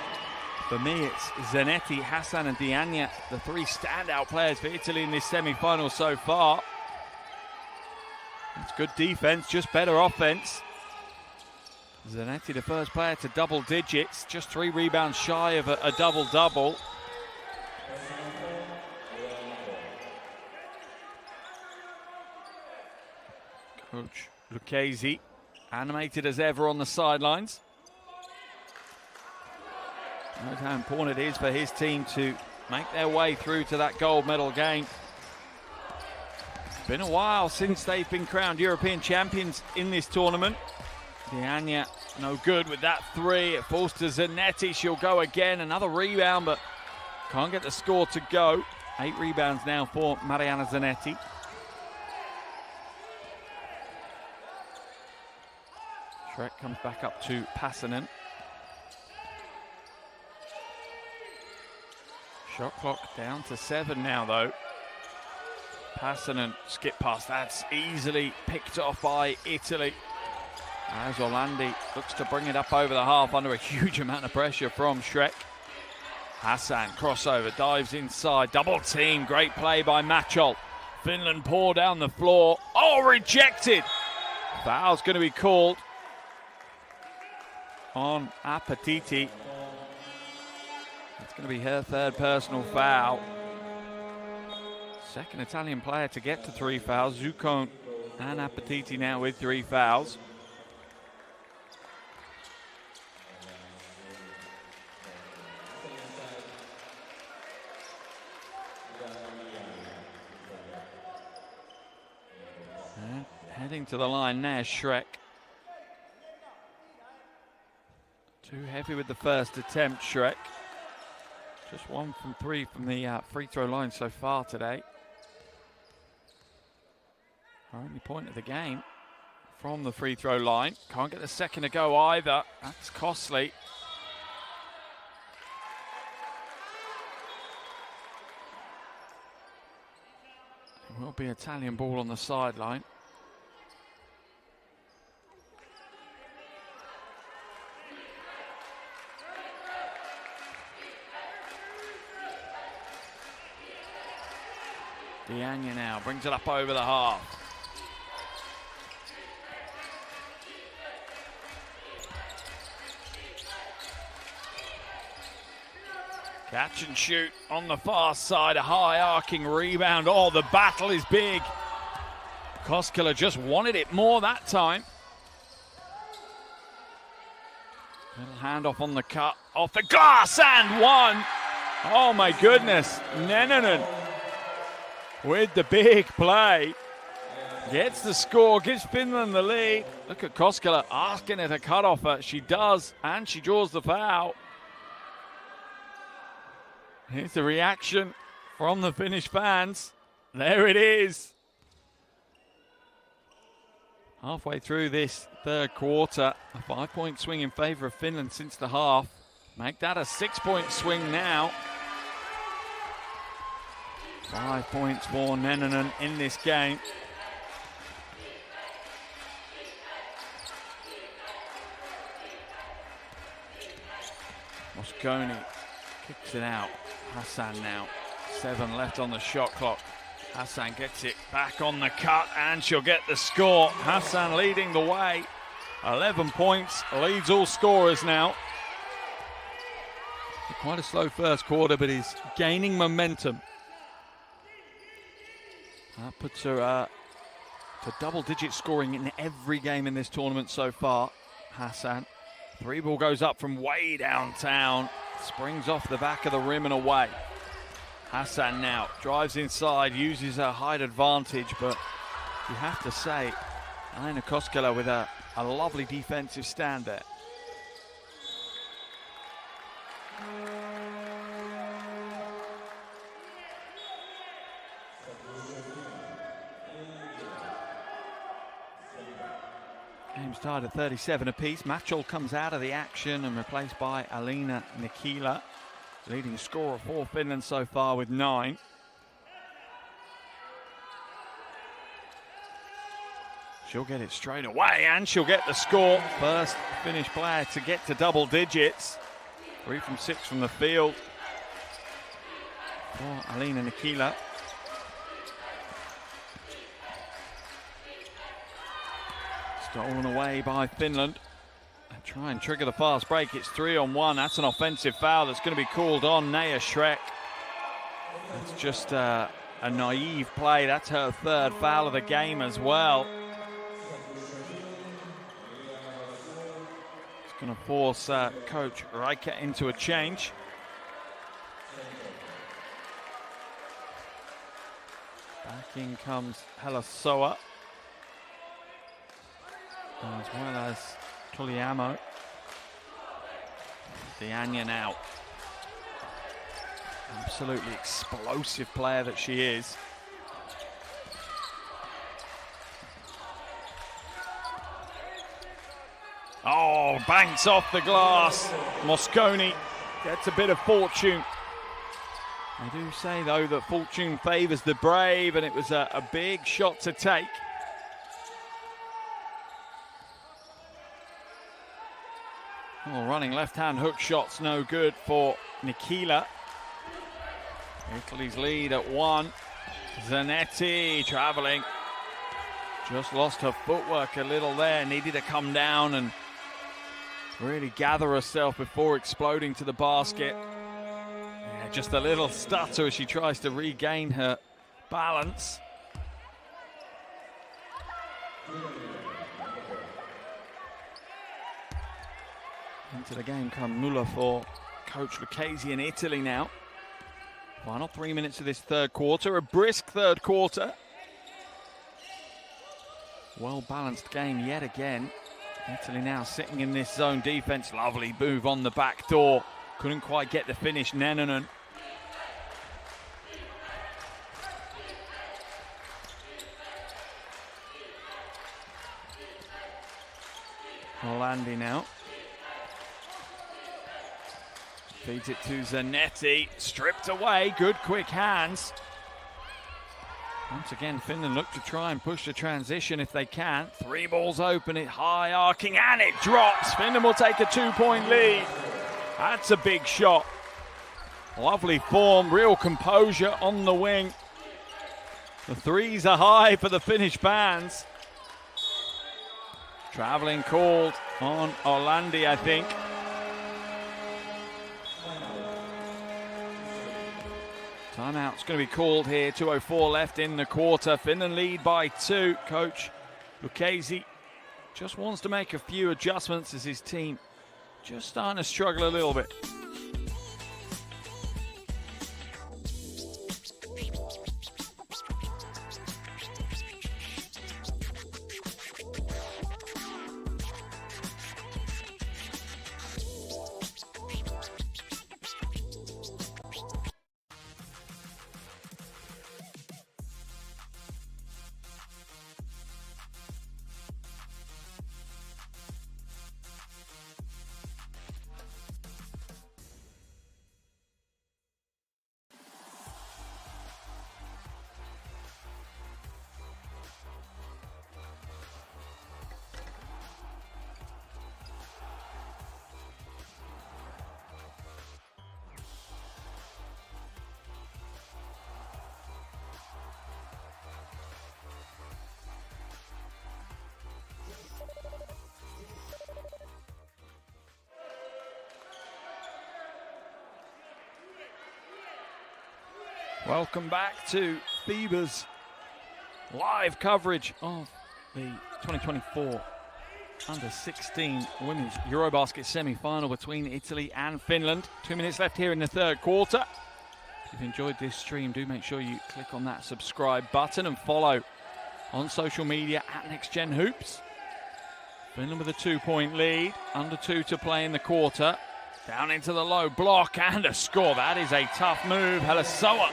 For me, it's Zanetti, Hassan and Diagne, the three standout players for Italy in this semi-final so far. It's good defense, just better offense. Zanetti, the first player to double digits, just 3 rebounds shy of a double-double. Coach Lucchesi, animated as ever on the sidelines. Knows how important it is for his team to make their way through to that gold medal game. It's been a while since they've been crowned European champions in this tournament. Diagne, no good with that 3. It falls to Zanetti. She'll go again. Another rebound, but can't get the score to go. 8 rebounds now for Mariana Zanetti. Shrek comes back up to Passanen. Shot clock down to 7 now, though. Passing and skip pass, that's easily picked off by Italy. As Orlandi looks to bring it up over the half under a huge amount of pressure from Shrek. Hassan, crossover, dives inside, double team, great play by Machol. Finland pour down the floor, oh, rejected! Foul's going to be called on Appetiti. It's going to be her third personal foul. Second Italian player to get to 3 fouls. Zuccone and Appetiti now with 3 fouls. And heading to the line now, Shrek. Too heavy with the first attempt, Shrek. Just 1 from 3 from the free throw line so far today. Only point of the game from the free throw line. Can't get the second to go either. That's costly. It will be Italian ball on the sideline. Diagna now brings it up over the half. Catch and shoot on the far side, a high arcing rebound. Oh, the battle is big. Koskela just wanted it more that time. Little handoff on the cut, off the glass and 1. Oh my goodness, Nenenen with the big play. Gets the score, gives Finland the lead. Look at Koskela asking her to cut off her. She does, and she draws the foul. Here's the reaction from the Finnish fans. There it is. Halfway through this third quarter, a 5-point swing in favor of Finland since the half. Make that a 6-point swing now. 5 points for Nenenen in this game. Mosconi kicks it out. Hassan now, 7 left on the shot clock. Hassan gets it back on the cut and she'll get the score. Hassan leading the way. 11 points, leads all scorers now. Quite a slow first quarter, but he's gaining momentum. That puts her to double-digit scoring in every game in this tournament so far. Hassan, 3 ball goes up from way downtown. Springs off the back of the rim and away. Hassan now drives inside, uses her height advantage, but you have to say, Aina Koskela with a lovely defensive stand there. Game's tied at 37 apiece. Machol comes out of the action and replaced by Alina Nikila. Leading scorer for Finland so far with 9. She'll get it straight away and she'll get the score. First Finnish player to get to double digits. 3 from 6 from the field for Alina Nikila. Stolen away by Finland. Try and trigger the fast break. It's 3-on-1. That's an offensive foul that's going to be called on Naya Shrek. It's just a naive play. That's her 3rd foul of the game as well. It's going to force Coach Riker into a change. Back in comes Helasoa, as well as Tuliamo. Diagna now. Absolutely explosive player that she is. Oh, banks off the glass. Mosconi gets a bit of fortune. They do say, though, that fortune favours the brave, and it was a big shot to take. Oh, running left-hand hook shot's no good for Nikila. Italy's lead at 1. Zanetti travelling. Just lost her footwork a little there. Needed to come down and really gather herself before exploding to the basket. Yeah, just a little stutter as she tries to regain her balance. Into the game come Muller for Coach Lucchesi in Italy now. Final 3 minutes of this third quarter, a brisk third quarter. Well-balanced game yet again. Italy now sitting in this zone defense. Lovely move on the back door. Couldn't quite get the finish, Nennonen. Orlandi now. Feeds it to Zanetti, stripped away, good quick hands. Once again, Finland look to try and push the transition if they can. 3 balls open, it high arcing, and it drops. Finland will take a 2-point lead. That's a big shot. Lovely form, real composure on the wing. The threes are high for the Finnish bands. Traveling called on Orlandi, I think. Timeout's going to be called here. 2:04 left in the quarter. Finland lead by 2. Coach Lucchesi just wants to make a few adjustments as his team just starting to struggle a little bit. Welcome back to FIBA's live coverage of the 2024 Under-16 Women's EuroBasket semi-final between Italy and Finland. 2 minutes left here in the third quarter. If you've enjoyed this stream, do make sure you click on that subscribe button and follow on social media at NextGenHoops. Finland with a 2-point lead, under 2 to play in the quarter. Down into the low block and a score. That is a tough move. Helasoa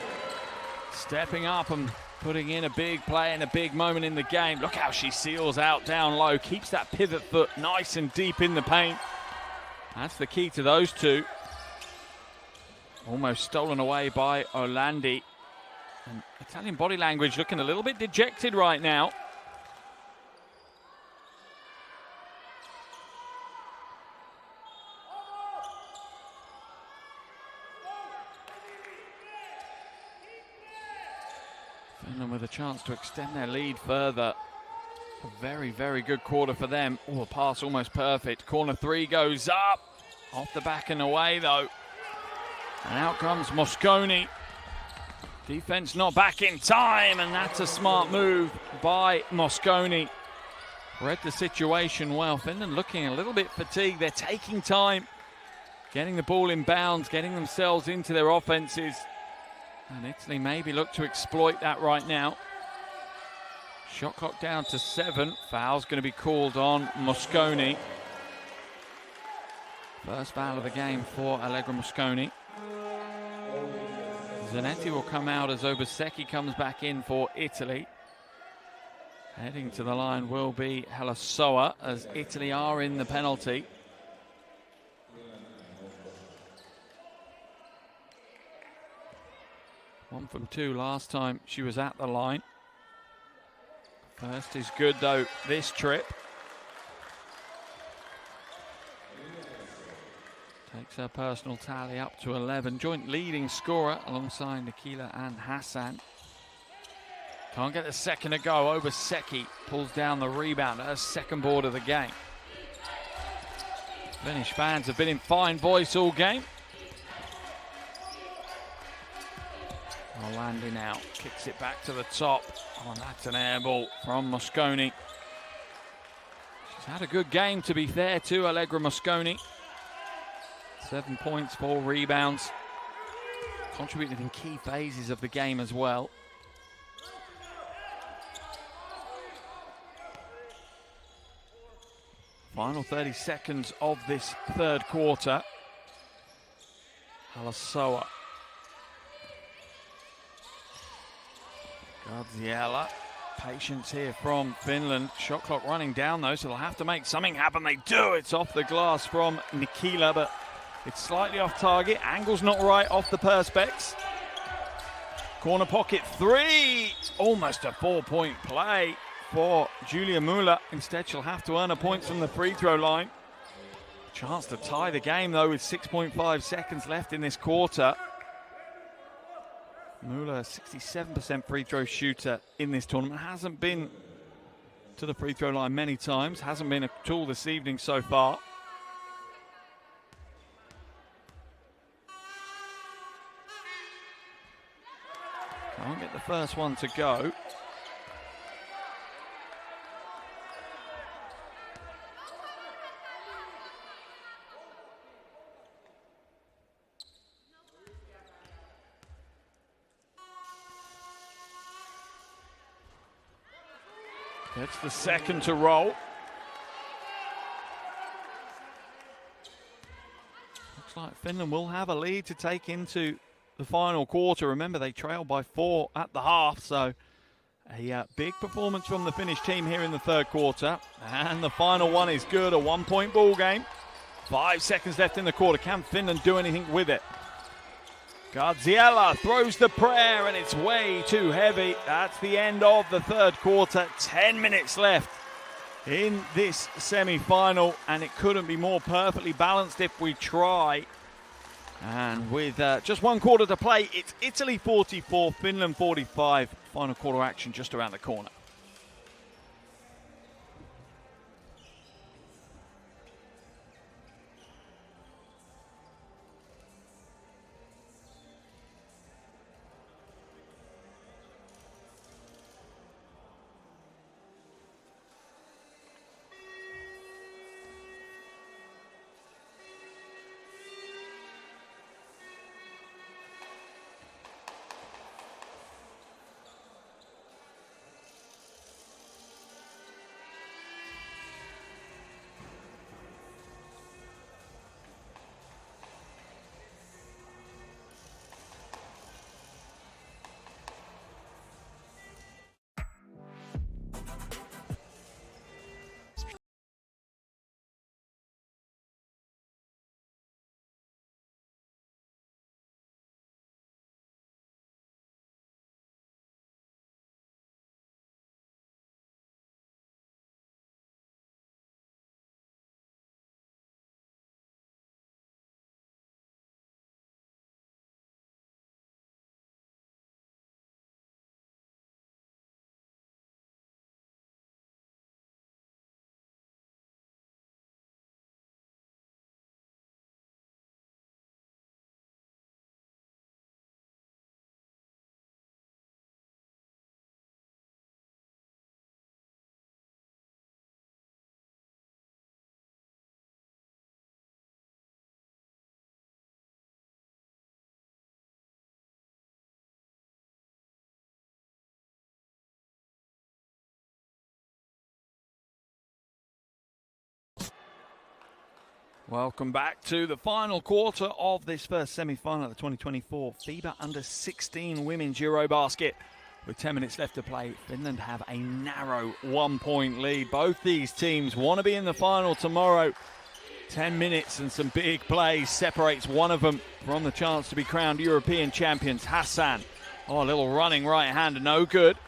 stepping up and putting in a big play in a big moment in the game. Look how she seals out down low, keeps that pivot foot nice and deep in the paint. That's the key to those two. Almost stolen away by Orlandi. And Italian body language looking a little bit dejected right now. Finland with a chance to extend their lead further. A very, very good quarter for them. Oh, a pass almost perfect. Corner 3 goes up. Off the back and away, though. And out comes Mosconi. Defense not back in time, and that's a smart move by Mosconi. Read the situation well. Finland looking a little bit fatigued. They're taking time, getting the ball in bounds, getting themselves into their offenses. And Italy maybe look to exploit that right now. Shot clock down to 7. Foul's going to be called on Mosconi. First foul of the game for Allegra Mosconi. Zanetti will come out as Obaseki comes back in for Italy. Heading to the line will be Helasoa as Italy are in the penalty. 1 from 2 last time she was at the line. First is good though this trip. Takes her personal tally up to 11. Joint leading scorer alongside Nikila and Hassan. Can't get the second to go. Obaseki pulls down the rebound. Her second board of the game. Finnish fans have been in fine voice all game. Orlandi now kicks it back to the top. Oh, and that's an air ball from Mosconi. She's had a good game, to be fair, to Allegra Mosconi. 7 points, 4 rebounds. Contributed in key phases of the game as well. Final 30 seconds of this third quarter. Halasoa. Garziella. Patience here from Finland. Shot clock running down though, so they'll have to make something happen. They do. It's off the glass from Nikila, but it's slightly off target. Angle's not right off the perspex. Corner pocket 3. Almost a 4-point play for Julia Müller. Instead, she'll have to earn a point from the free throw line. Chance to tie the game though with 6.5 seconds left in this quarter. Müller, 67% free throw shooter in this tournament. Hasn't been to the free throw line many times. Hasn't been at all this evening so far. Can't get the first one to go. Gets the second to roll. Looks like Finland will have a lead to take into the final quarter. Remember, they trail by 4 at the half, so a big performance from the Finnish team here in the third quarter. And the final one is good, a 1-point ball game. 5 seconds left in the quarter. Can Finland do anything with it? Garziella throws the prayer and it's way too heavy. That's the end of the third quarter. 10 minutes left in this semi-final, and it couldn't be more perfectly balanced if we try. And with just 1 quarter to play, it's Italy 44, Finland 45. Final quarter action just around the corner. Welcome back to the final quarter of this first semi-final of the 2024 FIBA Under-16 Women's EuroBasket. With 10 minutes left to play, Finland have a narrow 1-point lead. Both these teams want to be in the final tomorrow. 10 minutes and some big plays separates one of them from the chance to be crowned European champions. Hassan Oh, a little running right hand, no good.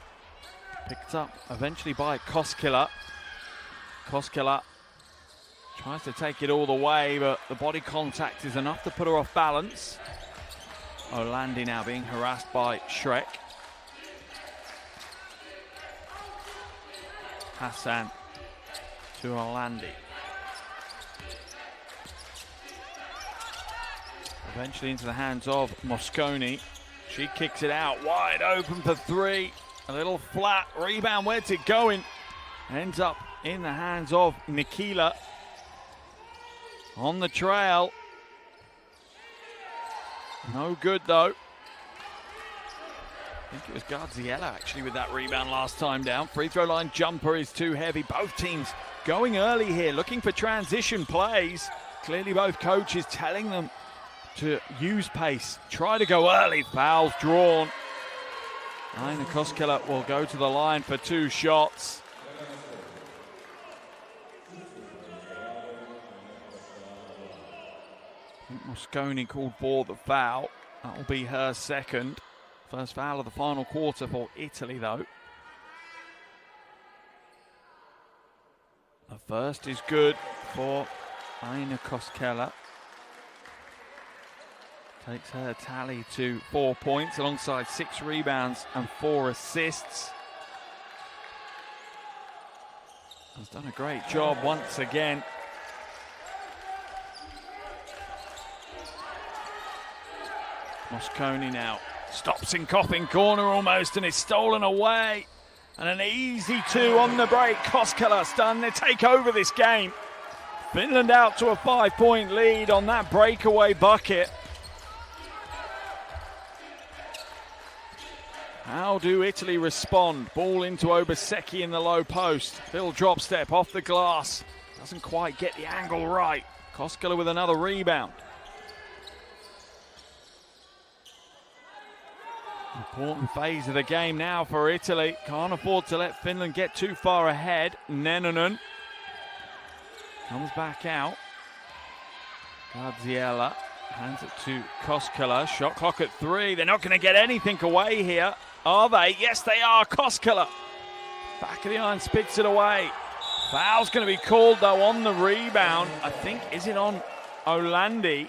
Picked up eventually by Koskela. Koskela tries to take it all the way, but the body contact is enough to put her off balance. Olandi now being harassed by Shrek. Hassan to Olandi. Eventually into the hands of Mosconi. She kicks it out, wide open for three. A little flat rebound, where's it going? Ends up in the hands of Nikila. On the trail. No good though. I think it was Garziella actually with that rebound last time down. Free throw line jumper is too heavy. Both teams going early here, looking for transition plays. Clearly both coaches telling them to use pace. Try to go early. Fouls drawn. Aina Koskela will go to the line for 2 shots. I think Mosconi called for the foul. That will be her second. First foul of the final quarter for Italy, though. The first is good for Aina Koskela. Takes her tally to 4 points alongside 6 rebounds and 4 assists. Has done a great job once again. Mosconi now stops in Coffin corner almost and is stolen away. And an easy 2 on the break. Koskela starting to take over this game. Finland out to a 5-point lead on that breakaway bucket. How do Italy respond? Ball into Obaseki in the low post. Little drop step off the glass. Doesn't quite get the angle right. Koskela with another rebound. Important phase of the game now for Italy. Can't afford to let Finland get too far ahead. Nennonen comes back out. Garziella hands it to Koskela. Shot clock at 3. They're not going to get anything away here, are they? Yes, they are. Koskela. Back of the iron, spits it away. Foul's going to be called, though, on the rebound. I think, is it on Olandi?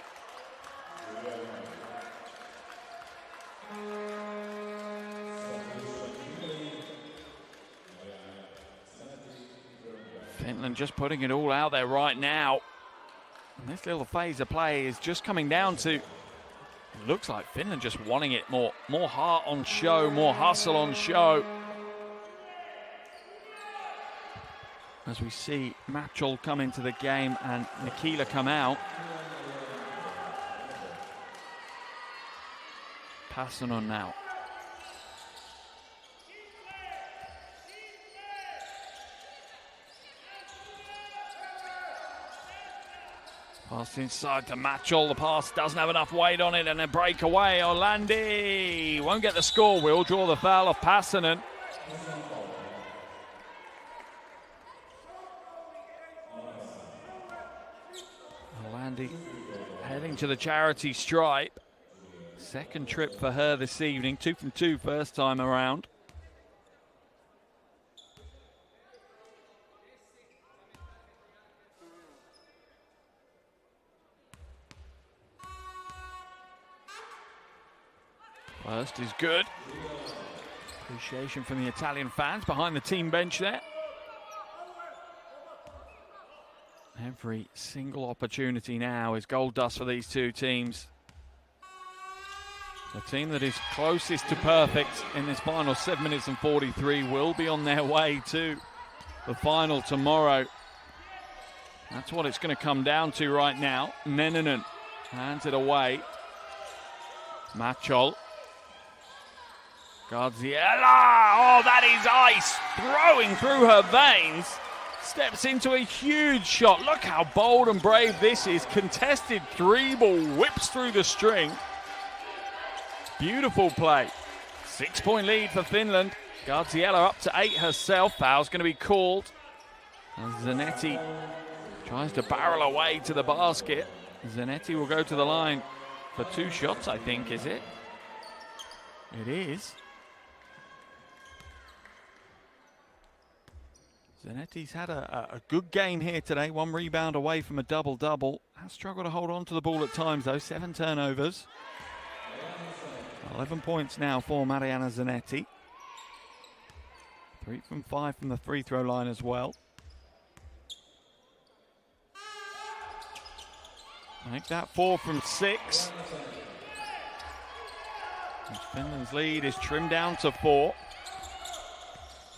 Finland just putting it all out there right now. And this little phase of play is just coming down to, it looks like Finland just wanting it more heart on show, more hustle on show. As we see Matchell come into the game and Nikila come out. Passanen now. Pass inside to Matchell. The pass doesn't have enough weight on it, and a breakaway. Olandi won't get the score. Will draw the foul of Passanen. Olandi heading to the charity stripe. Second trip for her this evening. 2 from 2 first time around. First is good. Appreciation from the Italian fans behind the team bench there. Every single opportunity now is gold dust for these two teams. The team that is closest to perfect in this final 7 minutes and 43 will be on their way to the final tomorrow. That's what it's going to come down to right now. Nennonen hands it away. Matchol. Garziella, oh, that is ice throwing through her veins. Steps into a huge shot. Look how bold and brave this is. Contested 3-ball, whips through the string. Beautiful play. 6-point lead for Finland. Garziella up to 8 herself. Foul's going to be called. And Zanetti tries to barrel away to the basket. Zanetti will go to the line for 2 shots, I think, is it? It is. Zanetti's had a good game here today. 1 rebound away from a double-double. Has struggled to hold on to the ball at times, though. 7 turnovers. 11 points now for Mariana Zanetti. 3 from 5 from the free throw line as well. Make that 4 from 6. And Finland's lead is trimmed down to 4.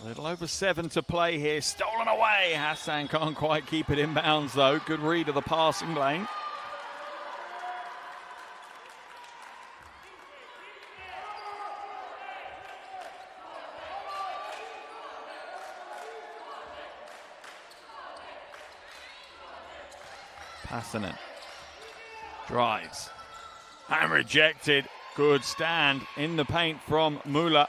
A little over 7 to play here. Stolen away. Hassan can't quite keep it in bounds, though. Good read of the passing lane. Passanen drives and rejected. Good stand in the paint from Muller.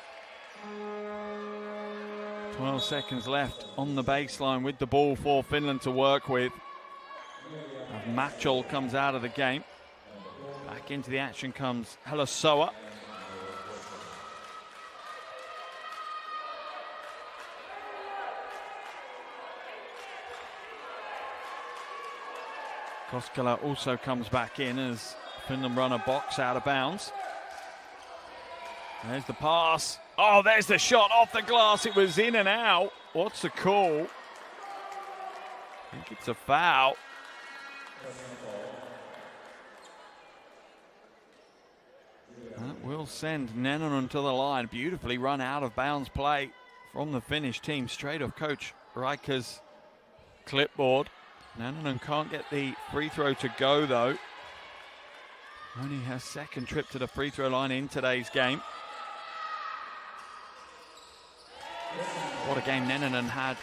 12 seconds left on the baseline with the ball for Finland to work with. Machol comes out of the game. Back into the action comes Halasoa. Koskela also comes back in as Finland run a box out of bounds. There's the pass. Oh, there's the shot off the glass. It was in and out. What's the call? I think it's a foul. That will send Nennonen to the line. Beautifully run out of bounds play from the Finnish team. Straight off Coach Riker's clipboard. Nennonen can't get the free throw to go, though. Only her second trip to the free throw line in today's game. What a game Nennonen had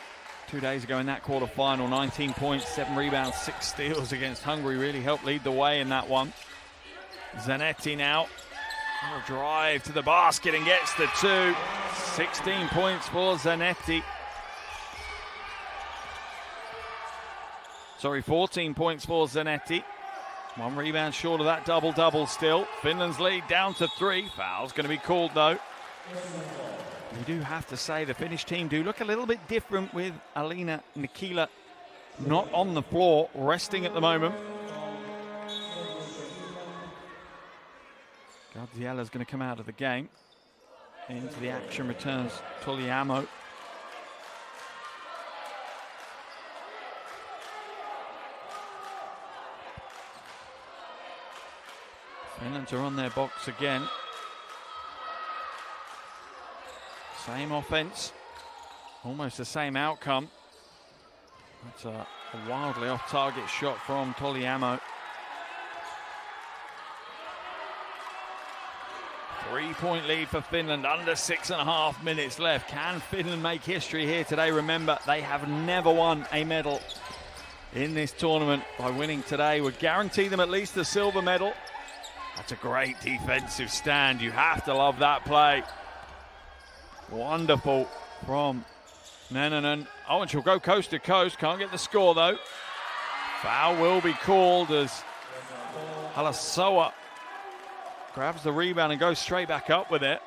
2 days ago in that quarterfinal. 19 points, 7 rebounds, 6 steals against Hungary. Really helped lead the way in that one. Zanetti now. A drive to the basket and gets the 2. 16 points for Zanetti. Sorry, 14 points for Zanetti. 1 rebound short of that double-double still. Finland's lead down to 3. Foul's going to be called, though. We do have to say the Finnish team do look a little bit different with Alina Nikila not on the floor, resting at the moment. Gardziela's going to come out of the game. Into the action returns Toliamo. Finland are on their box again. Same offense, almost the same outcome. That's a wildly off-target shot from Toliamo. 3-point lead for Finland, under 6.5 minutes left. Can Finland make history here today? Remember, they have never won a medal in this tournament. By winning today would guarantee them at least a silver medal. That's a great defensive stand. You have to love that play. Wonderful from Nennonen. Oh, and she'll go coast to coast. Can't get the score, though. Foul will be called as Halasoa grabs the rebound and goes straight back up with it.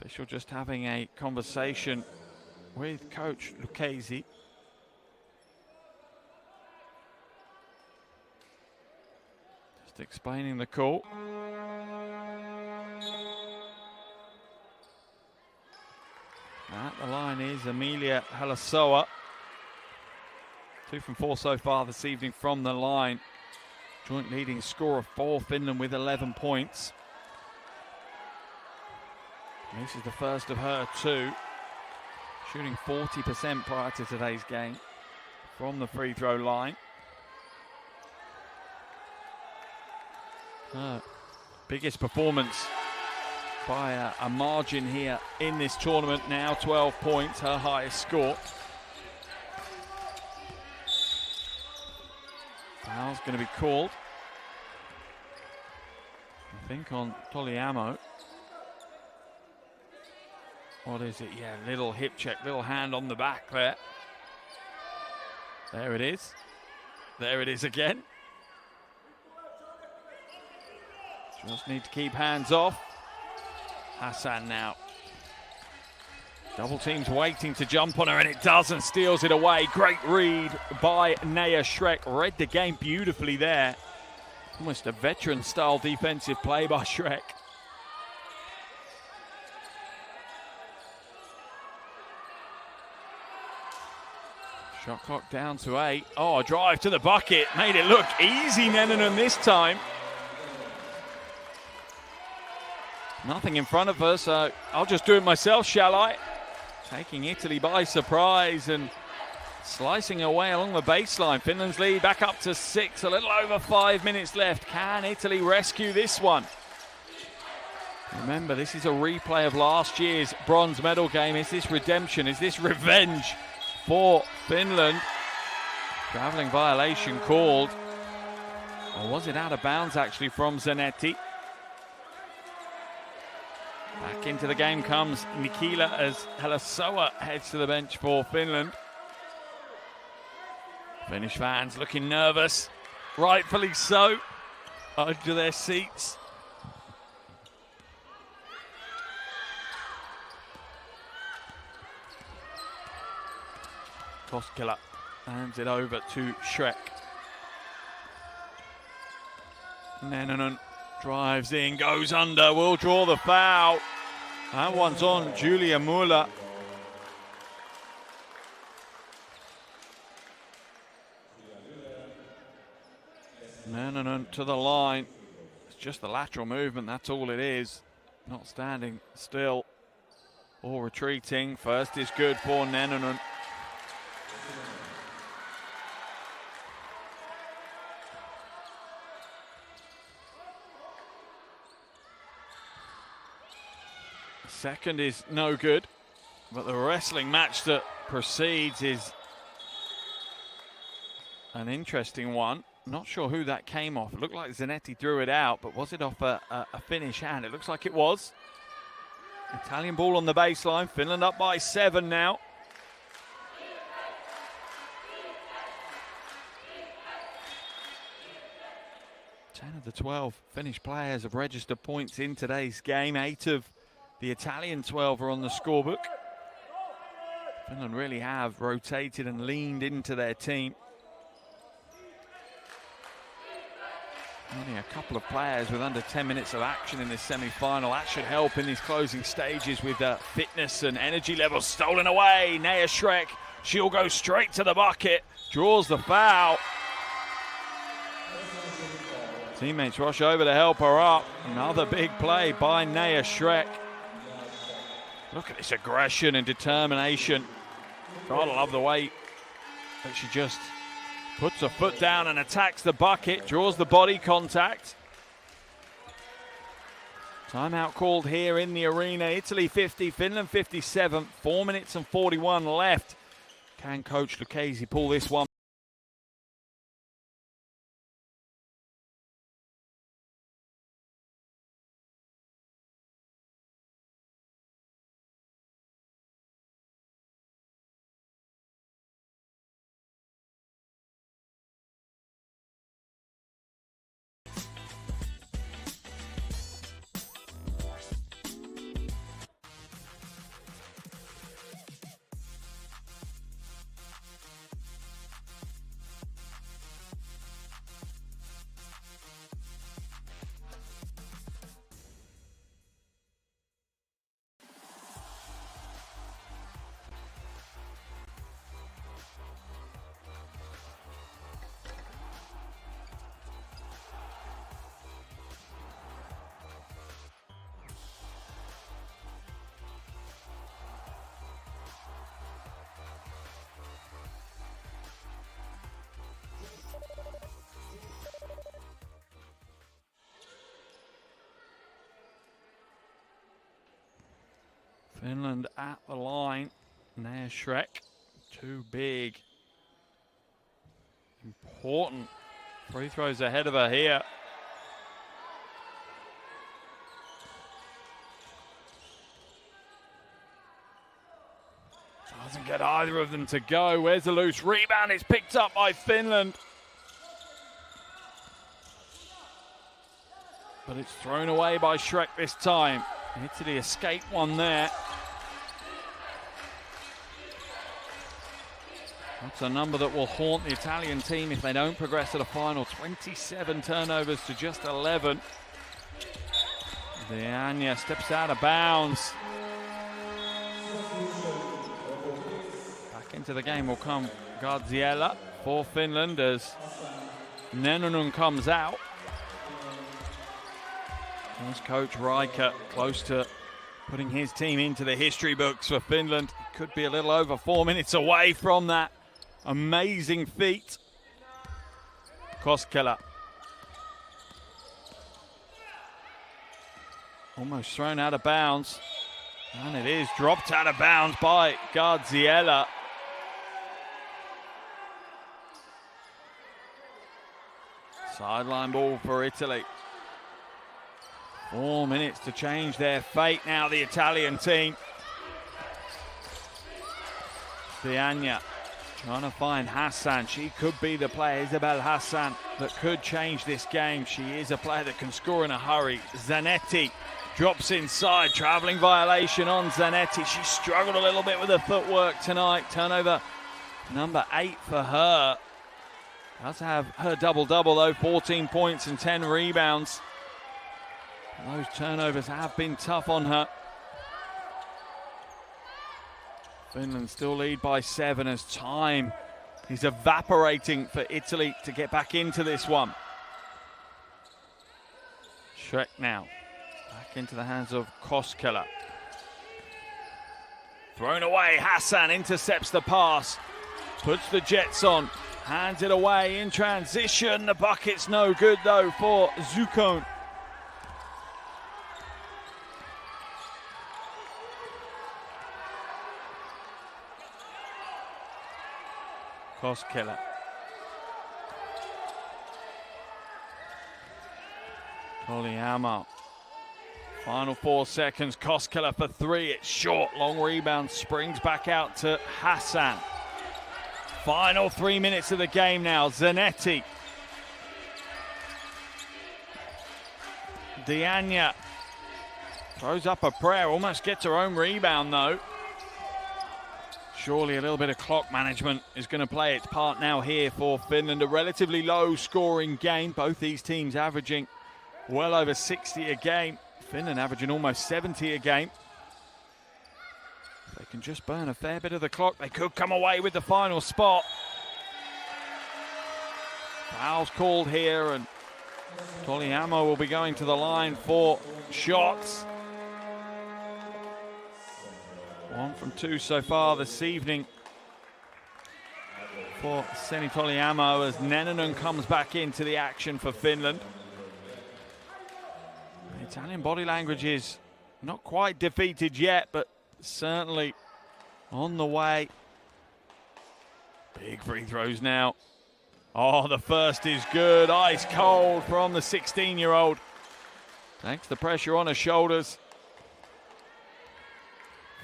Official just having a conversation with Coach Lucchesi. Explaining the call. At the line is Emilia Halasoa. 2 from 4 so far this evening from the line. Joint leading scorer for Finland with 11 points. And this is the first of her 2. Shooting 40% prior to today's game from the free throw line. Biggest performance by a margin here in this tournament now. 12 points, her highest score. Foul's going to be called, I think, on Toliamo. What is it? Yeah, little hip check, little hand on the back there. There it is. There it is again. Just need to keep hands off. Hassan now. Double team's waiting to jump on her, and it doesn't. Steals it away. Great read by Naya Schreck. Read the game beautifully there. Almost a veteran-style defensive play by Schreck. Shot clock down to 8. Oh, a drive to the bucket. Made it look easy, Nennanen, this time. Nothing in front of her, so I'll just do it myself, shall I? Taking Italy by surprise and slicing away along the baseline. Finland's lead back up to 6, a little over 5 minutes left. Can Italy rescue this one? Remember, this is a replay of last year's bronze medal game. Is this redemption? Is this revenge for Finland? Traveling violation called. Or was it out of bounds actually from Zanetti? Back into the game comes Nikila as Helasoa heads to the bench for Finland. Finnish fans looking nervous, rightfully so, under their seats. Koskela hands it over to Schreck. Nennanen drives in, goes under, will draw the foul. That one's on Julia Muller. Nennanen to the line. It's just the lateral movement, that's all it is. Not standing still or retreating. First is good for Nennanen. Second is no good, but the wrestling match that precedes is an interesting one. Not sure who that came off. It looked like Zanetti threw it out, but was it off a Finnish hand? It looks like it was. Italian ball on the baseline. Finland up by 7 now. Ten of the 12 Finnish players have registered points in today's game. 8 of the Italian 12 are on the scorebook. Finland really have rotated and leaned into their team. Only a couple of players with under 10 minutes of action in this semi-final. That should help in these closing stages with fitness and energy levels. Stolen away, Naya Schreck. She'll go straight to the bucket. Draws the foul. Teammates rush over to help her up. Another big play by Naya Schreck. Look at this aggression and determination. Gotta love the way that she just puts her foot down and attacks the bucket, draws the body contact. Timeout called here in the arena. Italy 50, Finland 57, 4 minutes and 41 left. Can Coach Lucchesi pull this one? Finland at the line. Naya Schreck, too big. Important free throws ahead of her here. Doesn't get either of them to go. Where's the loose rebound? It's picked up by Finland. but it's thrown away by Shrek this time. Italy escaped one there. That's a number that will haunt the Italian team if they don't progress to the final. 27 turnovers to just 11. Diania steps out of bounds. Back into the game will come Garziella for Finland as Nennonen comes out. There's Coach Riker close to putting his team into the history books for Finland. Could be a little over 4 minutes away from that amazing feat. Koskela. Almost thrown out of bounds. And it is dropped out of bounds by Garziella. Sideline ball for Italy. 4 minutes to change their fate now, the Italian team. Diania trying to find Hassan. She could be the player, Isabel Hassan, that could change this game. She is a player that can score in a hurry. Zanetti drops inside, traveling violation on Zanetti. She struggled a little bit with her footwork tonight. Turnover number 8 for her. Does have her double-double though, 14 points and 10 rebounds. Those turnovers have been tough on her. Finland still lead by 7 as time is evaporating for Italy to get back into this one. Shrek now. Back into the hands of Koskela. Thrown away, Hassan intercepts the pass. Puts the Jets on. Hands it away in transition. The bucket's no good though for Zukon. Koskela. Toliamo. Final 4 seconds. Koskela for 3. It's short. Long rebound. Springs back out to Hassan. Final 3 minutes of the game now. Zanetti. Diania throws up a prayer. Almost gets her own rebound though. Surely a little bit of clock management is going to play its part now here for Finland. A relatively low scoring game. Both these teams averaging well over 60 a game. Finland averaging almost 70 a game. If they can just burn a fair bit of the clock, they could come away with the final spot. Foul's called here and Toliamo will be going to the line for shots. 1 from 2 so far this evening for Seni Toliamo as Nennonen comes back into the action for Finland. The Italian body language is not quite defeated yet, but certainly on the way. Big free throws now. Oh, the first is good. Ice cold from the 16-year-old. Takes the pressure on her shoulders.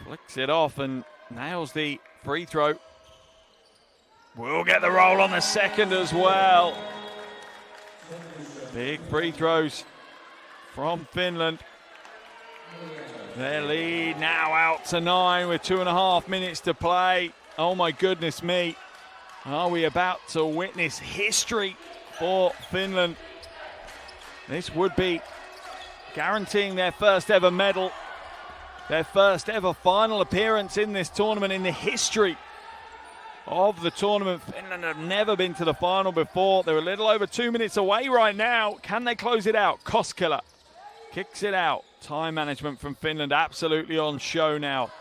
Flicks it off and nails the free throw. We'll get the roll on the second as well. Big free throws from Finland. Their lead now out to 9 with 2.5 minutes to play. Oh my goodness me. Are we about to witness history for Finland? This would be guaranteeing their first ever medal. Their first ever final appearance in this tournament in the history of the tournament. Finland have never been to the final before. They're a little over 2 minutes away right now. Can they close it out? Koskela kicks it out. Time management from Finland absolutely on show now.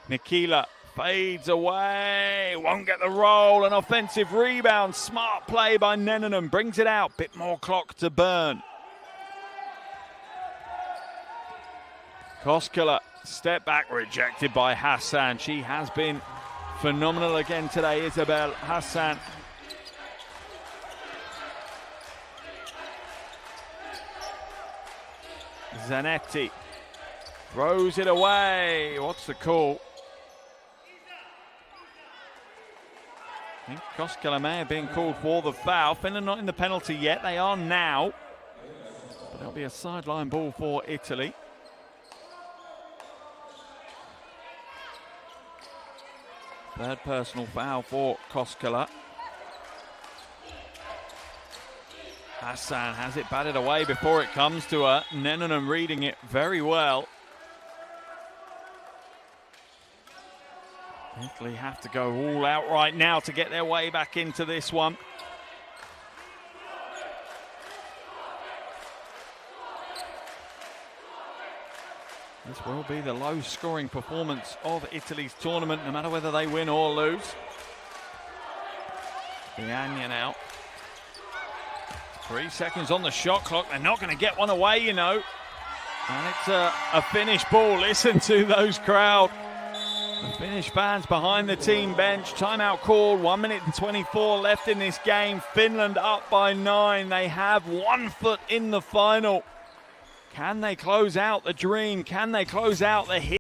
Nikila fades away. Won't get the roll. An offensive rebound. Smart play by Nennonen. Brings it out. Bit more clock to burn. Koskela. Step back rejected by Hassan. She has been phenomenal again today, Isabel Hassan. Zanetti throws it away. What's the call? I think Koskela may have been called for the foul. Finland not in the penalty yet. They are now. But That'll be a sideline ball for Italy. Third personal foul for Koskela. Hassan has it batted away before it comes to her. Nennan reading it very well. Italy have to go all out right now to get their way back into this one. This will be the low-scoring performance of Italy's tournament, no matter whether they win or lose. Biagna now. 3 seconds on the shot clock. They're not going to get one away, you know. And it's a finished ball. Listen to those crowd. The Finnish fans behind the team bench. Timeout called. 1 minute and 24 left in this game. Finland up by 9. They have 1 foot in the final. Can they close out the dream? Can they close out the hit?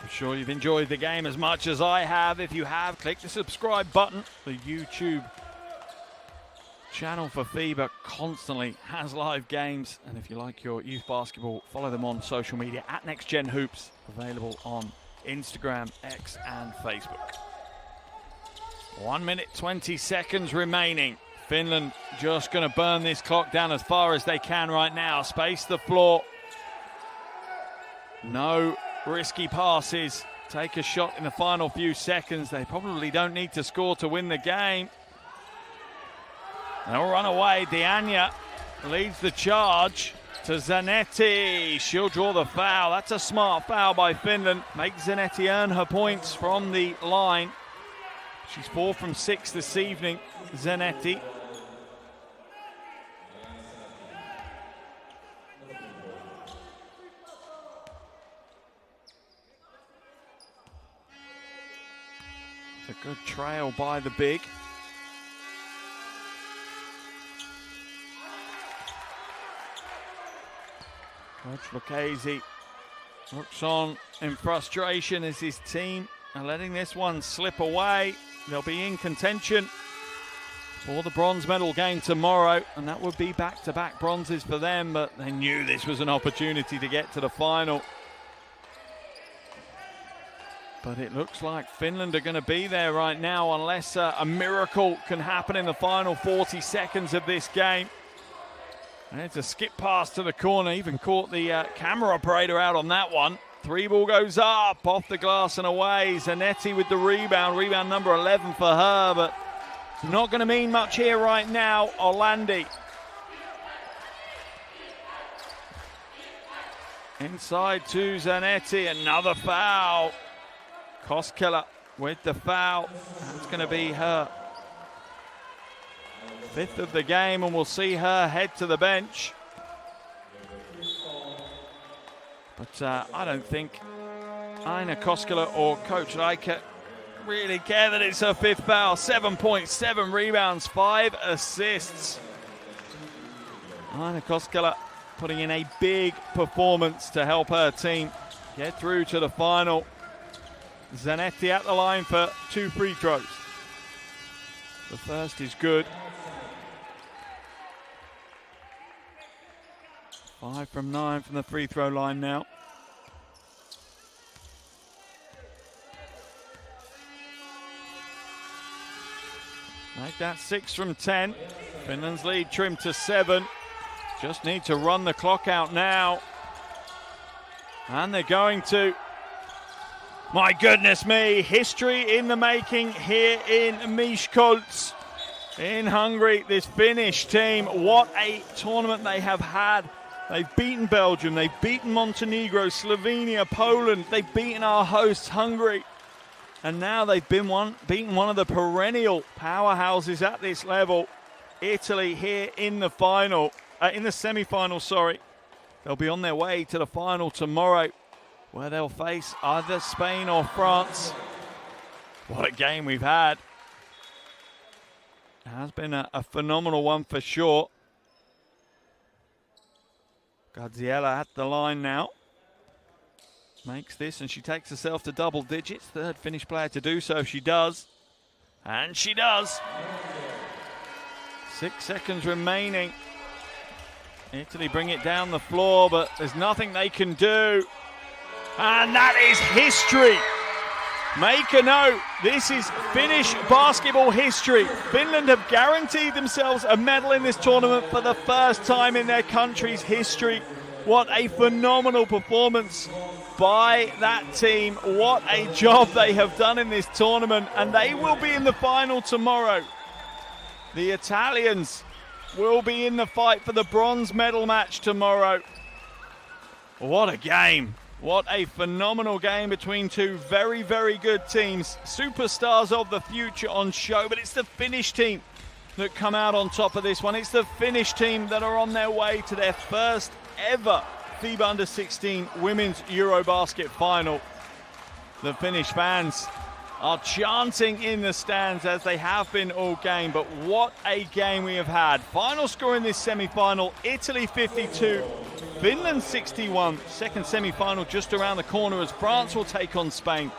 I'm sure you've enjoyed the game as much as I have. If you have, click the subscribe button. The YouTube channel for FIBA constantly has live games. And if you like your youth basketball, follow them on social media at NextGenHoops, available on Instagram, X, and Facebook. 1 minute, 20 seconds remaining. Finland just going to burn this clock down as far as they can right now. Space the floor. No risky passes. Take a shot in the final few seconds. They probably don't need to score to win the game. They'll run away. Biagna leads the charge to Zanetti. She'll draw the foul. That's a smart foul by Finland. Makes Zanetti earn her points from the line. She's 4 from 6 this evening, Zanetti. A good trail by the big. Coach Lucchese looks on in frustration as his team are letting this one slip away. They'll be in contention for the bronze medal game tomorrow, and that would be back-to-back bronzes for them, but they knew this was an opportunity to get to the final. But it looks like Finland are going to be there right now unless a miracle can happen in the final 40 seconds of this game. And it's a skip pass to the corner, even caught the camera operator out on that one. 3 ball goes up, off the glass and away. Zanetti with the rebound number 11 for her, but it's not going to mean much here right now. Orlandi. Inside to Zanetti, another foul. Koskela with the foul. That's going to be her 5th of the game, and we'll see her head to the bench. But I don't think Aina Koskela or Coach Reiche really care that it's her 5th foul. 7 points, 7 rebounds, 5 assists. Aina Koskela putting in a big performance to help her team get through to the final. Zanetti at the line for 2 free throws. The first is good. 5 from 9 from the free throw line now. Make that 6 from 10. Finland's lead trimmed to 7. Just need to run the clock out now. And they're going to. My goodness me, history in the making here in Miskolc in Hungary. This Finnish team, what a tournament they have had. They've beaten Belgium, they've beaten Montenegro, Slovenia, Poland, they've beaten our hosts, Hungary. And now they've beaten one of the perennial powerhouses at this level, Italy, here in the final, in the semi-final, sorry. They'll be on their way to the final tomorrow, where they'll face either Spain or France. What a game we've had. It has been a phenomenal one for sure. Gaziella at the line now. Makes this, and she takes herself to double digits. Third Finnish player to do so if she does. And she does. 6 seconds remaining. Italy bring it down the floor, but there's nothing they can do. And that is history. Make a note, this is Finnish basketball history. Finland have guaranteed themselves a medal in this tournament for the first time in their country's history. What a phenomenal performance by that team. What a job they have done in this tournament, and they will be in the final tomorrow. The Italians will be in the fight for the bronze medal match tomorrow. What a game. What a phenomenal game between two very, very good teams. Superstars of the future on show, but it's the Finnish team that come out on top of this one. It's the Finnish team that are on their way to their first ever FIBA Under-16 Women's EuroBasket final. The Finnish fans are chanting in the stands as they have been all game, but what a game we have had. Final score in this semi-final, Italy 52, Finland 61. Second semi-final just around the corner as France will take on Spain.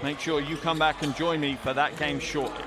Make sure you come back and join me for that game shortly.